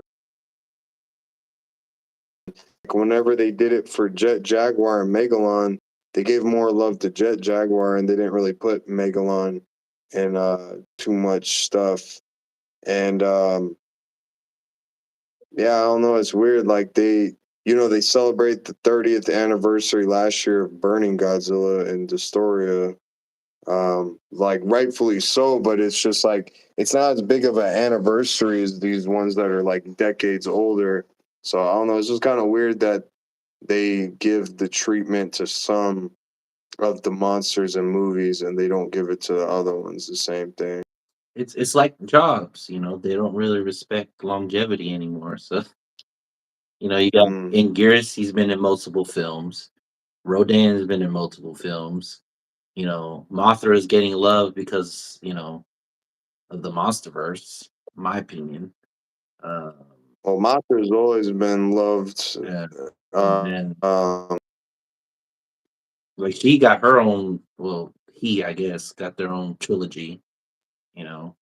like whenever they did it for Jet Jaguar and Megalon, they gave more love to Jet Jaguar and they didn't really put Megalon in too much stuff. And yeah, I don't know, it's weird. Like they celebrate the 30th anniversary last year of burning Godzilla in Dostoria. Like rightfully so, but it's just like it's not as big of an anniversary as these ones that are like decades older. So I don't know, it's just kind of weird that they give the treatment to some of the monsters in movies and they don't give it to the other ones the same thing. It's like jobs, they don't really respect longevity anymore. So, you got Mm. Anguirus, he's been in multiple films. Rodan's been in multiple films. Mothra is getting love because, of the Monsterverse, in my opinion. Um, Well, Mothra's always been loved. yeah. And Uh, then um, like she got her own, well, he I guess got their own trilogy, you know.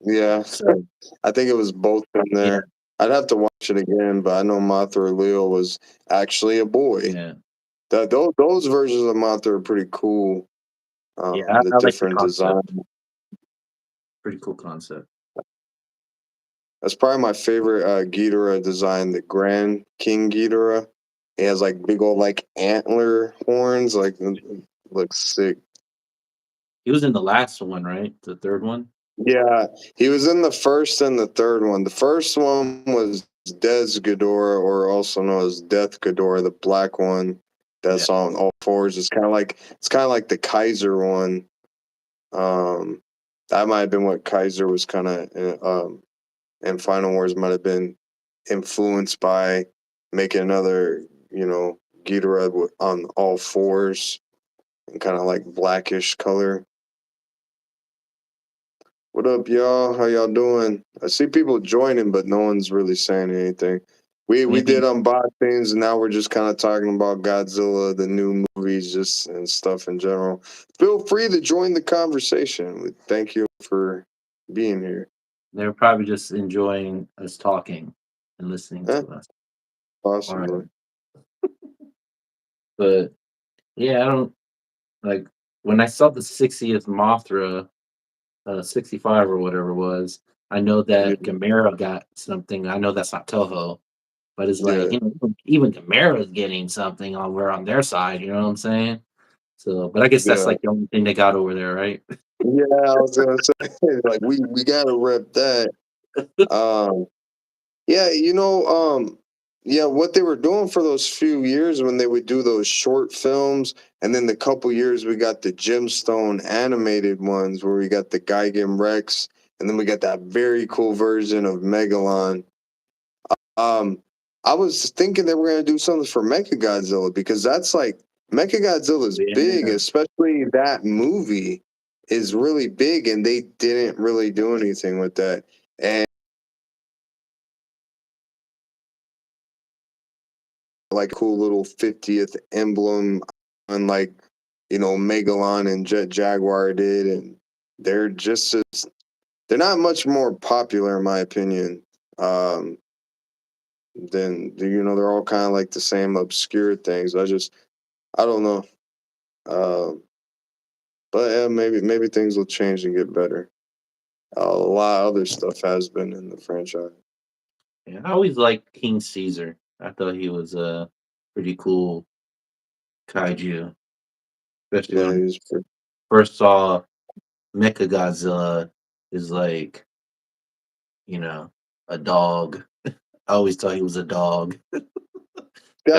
yeah, So I think it was both in yeah, there. I'd have to watch it again, but I know Mothra Leo was actually a boy. yeah, Those versions of Mothra are pretty cool. yeah. The I like the different design. concept. Pretty cool concept. That's probably my favorite Ghidorah design, the Grand King Ghidorah. He has like big old like antler horns, like looks sick. He was in the last one, right? The third one. Yeah, he was in the first and the third one. The first one was Des Ghidorah, or also known as Death Ghidorah, the black one Yeah, that's on all fours. It's kind of like the Kaiser one. Um, that might have been what Kaiser was kind of and Final Wars might have been influenced by making another, Ghidorah on all fours and kind of like blackish color. What up, y'all? How y'all doing? I see people joining, but no one's really saying anything. We maybe did unboxings, and now we're just kind of talking about Godzilla, the new movies, just and stuff in general. Feel free to join the conversation. Thank you for being here. they're probably just enjoying us talking and listening Eh, to us. All right, possibly. but yeah, I don't like when I saw the 60th Mothra, 65 or whatever it was. I know Yeah. that Gamera got something. I know that's not Toho, But it's like, Yeah, you know, even Camara's getting something over on their side, you know what I'm saying? So, but I guess that's yeah. like the only thing they got over there, right? Yeah, I was gonna say, like, we gotta rep that. Um, yeah, yeah, what they were doing for those few years when they would do those short films, and then the couple years we got the gemstone animated ones where we got the Gigan Rex, and then we got that very cool version of Megalon. Um, I was thinking they were gonna do something for Mechagodzilla because that's like Mechagodzilla's big, Yeah. especially that movie is really big, and they didn't really do anything with that. And like cool little 50th emblem, unlike Megalon and Jet Jaguar did, and they're just as they're not much more popular in my opinion. Than they're all kind of like the same obscure things. I don't know. Um, but yeah, maybe things will change and get better. A lot of other stuff has been in the franchise. Yeah, I always liked King Caesar. I thought he was a pretty cool kaiju, especially when Yeah, I he's pretty. first saw Mechagodzilla is like, you know, a dog. I always thought he was a dog. Yeah,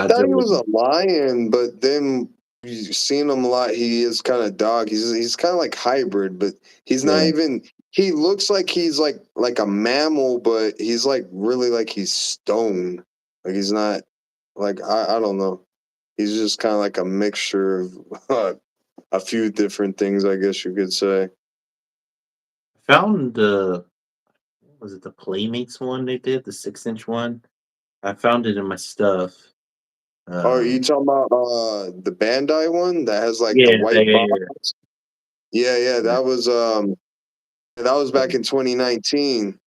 I thought he Godzilla. was a lion, but then you've seen him a lot. He is kind of dog. He's kind of like hybrid, but he's not Yeah. even. He looks like he's like a mammal, but he's like really like he's stone. Like he's not like I don't know. He's just kind of like a mixture of a few different things, I guess you could say. Found the what was it the Playmates one they did, the 6-inch one? I found it in my stuff. Oh, are you Um, talking about the Bandai one that has like the yeah, yeah, white box? yeah, Yeah, yeah, yeah. that was Yeah. back in 2019.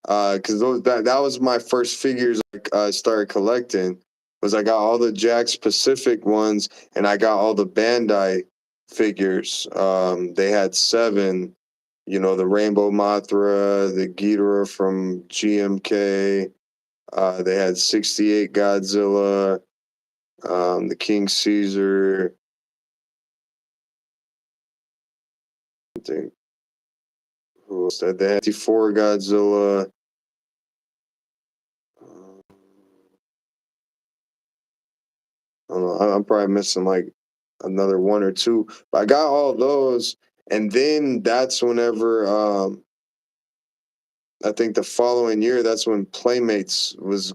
Because that was my first figures I started collecting. Was I got all the Jakks Pacific ones and I got all the Bandai figures. They had seven. The Rainbow Mothra, the Ghidorah from GMK. They had 68 Godzilla, the King Caesar. I think who else? They had 54 Godzilla. I don't know. I'm probably missing like another one or two, but I got all those, and then that's whenever I think the following year, that's when Playmates was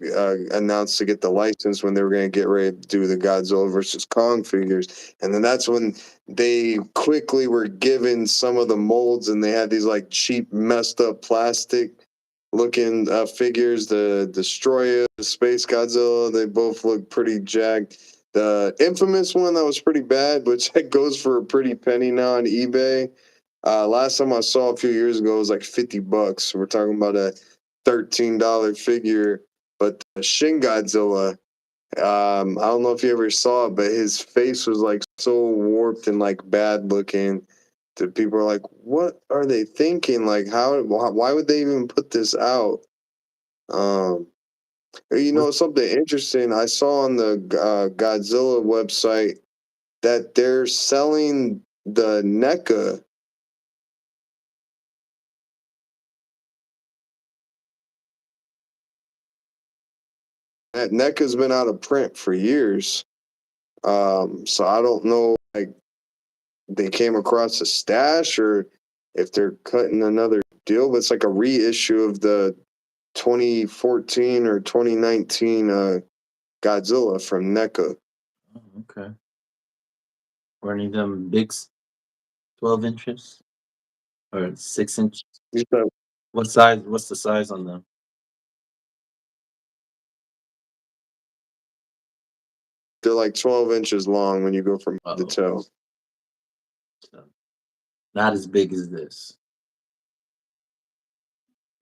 announced to get the license when they were going to get ready to do the Godzilla versus Kong figures. And then that's when they quickly were given some of the molds and they had these like cheap, messed up plastic looking figures. The Destroyer, the Space Godzilla, they both look pretty jacked. The infamous one that was pretty bad, which goes for a pretty penny now on eBay. Last time I saw a few years ago it was like $50. We're talking about a $13 figure. But Shin Godzilla, I don't know if you ever saw it, but his face was like so warped and like bad looking. That people are like, "What are they thinking? Like, why would they even put this out?" Um, Was something interesting I saw on the Godzilla website that they're selling the NECA. That NECA's been out of print for years. So I don't know, like they came across a stash or if they're cutting another deal, but it's like a reissue of the 2014 or 2019 Godzilla from NECA. oh, okay. Were any of them big 12 inches or 6 inch? These are- What size? What's the size on them? They're like 12 inches long when you go from head to Oh, toe. so not as big as this.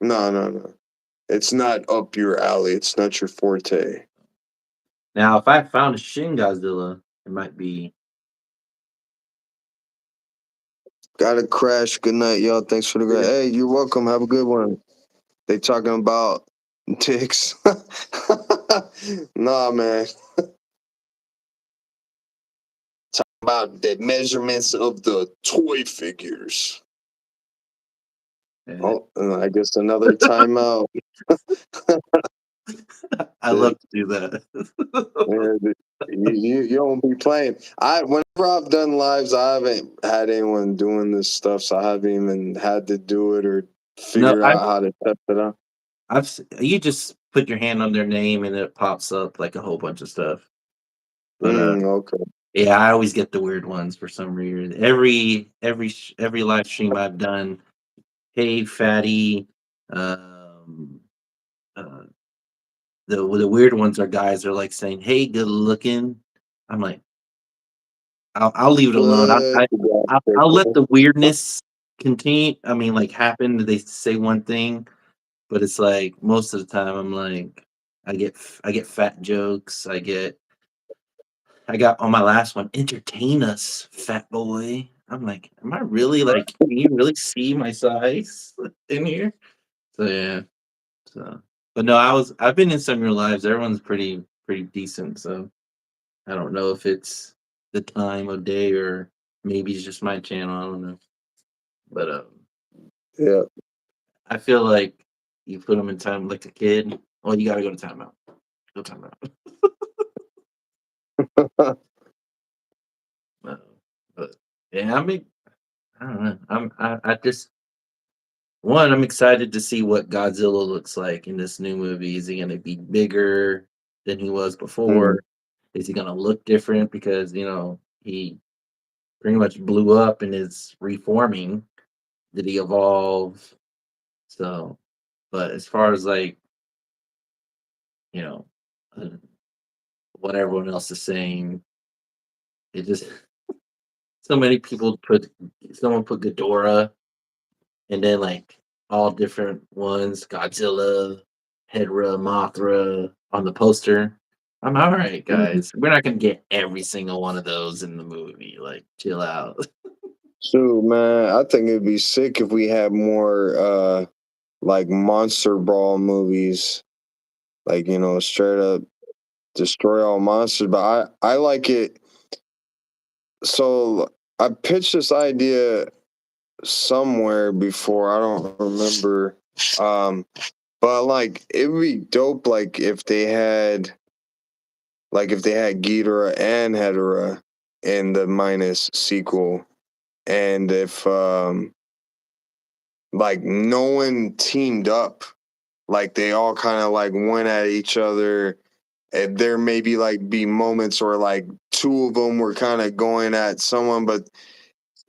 No, no, no. It's not up your alley. It's not your forte. Now, if I found a Shin Godzilla, it might be. Gotta crash. Good night, y'all. Thanks for the great. Yeah. Hey, you're welcome. Have a good one. They talking about dicks. Nah, man. Talk about the measurements of the toy figures. Yeah. Oh, I guess another timeout. I love to do that. Yeah, you don't be playing. Whenever I've done lives, I haven't had anyone doing this stuff, so I haven't even had to do it or No, figure out how to test it out. you just put your hand on their name and it pops up like a whole bunch of stuff. But Okay. yeah, I always get the weird ones for some reason. Every live stream I've done, hey fatty, um, uh, the weird ones are guys are like saying, "Hey, good looking." I'm like, I'll leave it alone. What? I'll let the weirdness continue. I mean, like happen. They say one thing, but it's like most of the time I'm like, I get fat jokes. I got on my last one, entertain us, fat boy. I'm like, am I really like? Can you really see my size in here? So yeah. So, but no, I've been in some of your lives. Everyone's pretty decent. So I don't know if it's the time of day or maybe it's just my channel. I don't know. But Yeah. I feel like you put them in time like a kid. Oh, you got to go to timeout. Go timeout. Uh, but yeah, I don't know. I just one. I'm excited to see what Godzilla looks like in this new movie. Is he going to be bigger than he was Mm. before? Is he going to look different because he pretty much blew up and is reforming? Did he evolve? So, but as far as like you know, uh, what everyone else is saying, it just so many people put someone put Ghidorah and then like all different ones, Godzilla, Hedra, Mothra on the poster. I'm all right, Mm. guys. We're not gonna get every single one of those in the movie. Like, chill out. Shoot, man, I think it'd be sick if we had more like monster brawl movies, like straight up destroy all monsters. But I like it. So I pitched this idea somewhere before. I don't remember. Um, but like it would be dope. If they had Ghidorah and Hedorah in the minus sequel, and if like no one teamed up, like they all kind of like went at each other. And there maybe like be moments where like two of them were kind of going at someone, but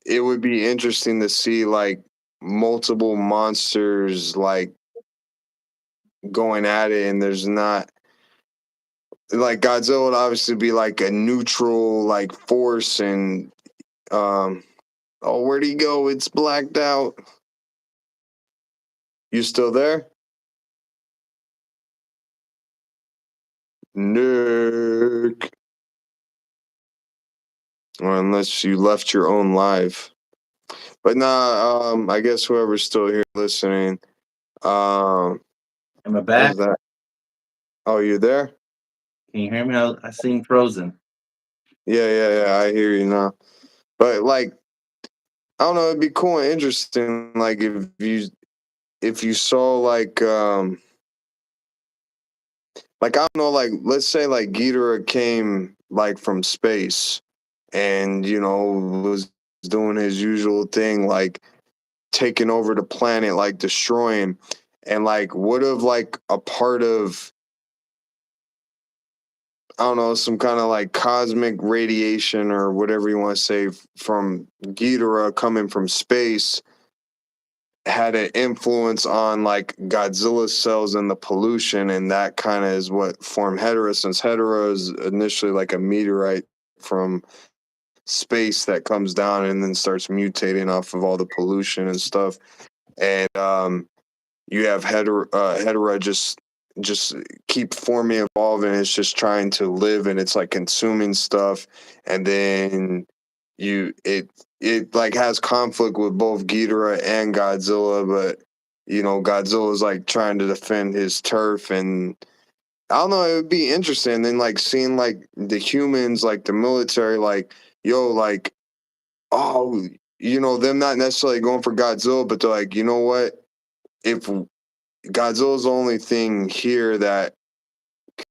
it would be interesting to see like multiple monsters like going at it, and there's not like Godzilla would obviously be like a neutral like force, and um oh, where'd he go? It's blacked out. You still there? Nick. Or unless you left your own live. But nah, I guess whoever's still here listening, um, Am I what was back? that? Oh, you're there? Can you hear me? I seen Frozen. Yeah, I hear you now. But like, I don't know, it'd be cool and interesting, like if you saw like I don't know, like let's say like Ghidorah came like from space and was doing his usual thing, like taking over the planet, like destroying, and like would have like a part of I don't know some kind of like cosmic radiation or whatever you want to say from Ghidorah coming from space had an influence on like Godzilla's cells and the pollution, and that kind of is what formed Hedorah. Since Hedorah is initially like a meteorite from space that comes down and then starts mutating off of all the pollution and stuff, and you have Hedorah just keep forming, evolving. It's just trying to live, and it's like consuming stuff, and then it like has conflict with both Ghidorah and Godzilla, but Godzilla is like trying to defend his turf, and I don't know. It would be interesting. Then like seeing like the humans, like the military, like yo, like oh, them not necessarily going for Godzilla, but they're like, you know what? If Godzilla's the only thing here that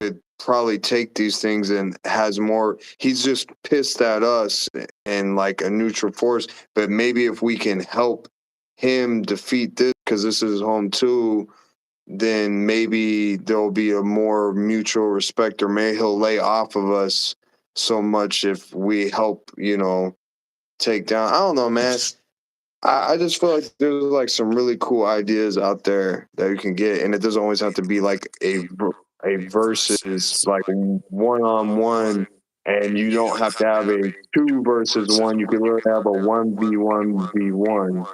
could probably take these things and has more, he's just pissed at us and like a neutral force. But maybe if we can help him defeat this, because this is home too, then maybe there'll be a more mutual respect, or maybe he'll lay off of us so much if we help, take down. I don't know, man. I just feel like there's like some really cool ideas out there that you can get, and it doesn't always have to be like a versus like one on one, and you don't have to have a two versus one. You can literally have a 1v1v1,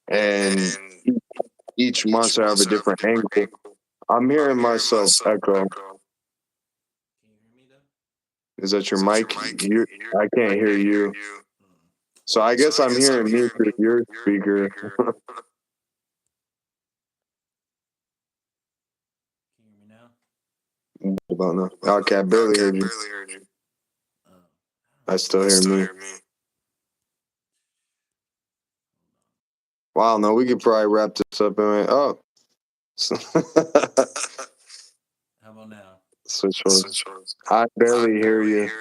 and each monster have a different angle. I'm hearing myself echo. Can you hear me though? Is that your mic? I can't hear you. So I guess I'm hearing me through your speaker. Can you hear me now? About now. Okay, I barely heard you. Oh, I still hear me. Wow, no, we could probably wrap this up and oh. how about now? Switch on. I barely hear you. Dang,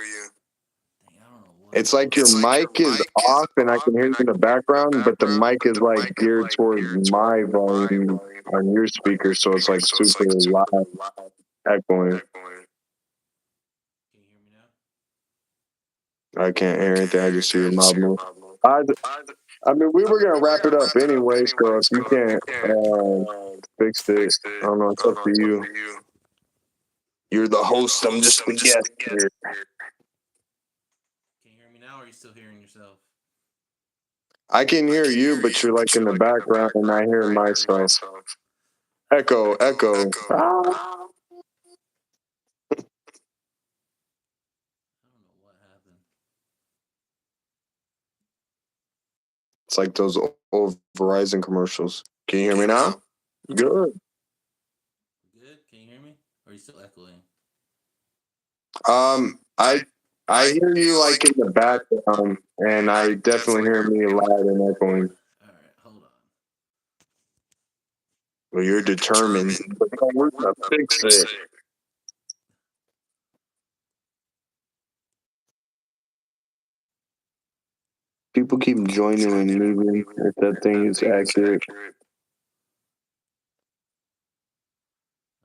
I don't know what. It's like your mic is off and I can hear you in the background, but the mic is like geared towards my volume on your speaker, so it's like super loud echoing. Can you hear me now? I can't hear anything. I just see your mouth move. I mean, we were gonna wrap it up anyway, so if you can't fix it, I don't know. It's up to you. You're the host. I'm just the guest here. Can you hear me now, or are you still hearing yourself? I can hear you, but you're like in the background, and I hear myself. Echo, echo. Ah. I don't know what happened. It's like those old Verizon commercials. Can you hear me now? Good. Good? Can you hear me? Or are you still echoing? I hear you like in the background, and I definitely hear me loud and echoing. Alright, hold on. Well, you're determined. But we're gonna fix it. People keep joining and moving if that thing is accurate.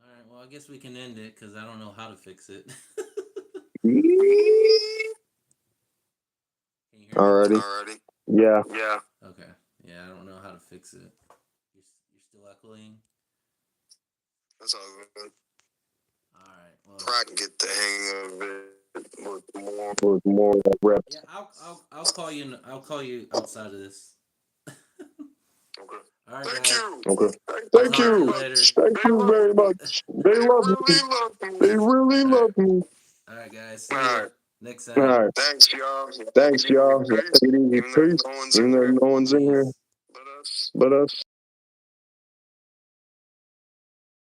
Alright, well, I guess we can end it because I don't know how to fix it. Alrighty. Can you hear me? Yeah. Okay. Yeah, I don't know how to fix it. You're still echoing? That's all good. Alright, well. I can get the hang of it with more reps. Yeah, I'll call you. I'll call you outside of this. Okay. All right, guys. Okay. Thank you. Thank you very much. They love me. They really love me. All right, guys. See you next All time. right. Thanks, y'all. Take it easy. Peace. Even though no one's in here. Peace. But us.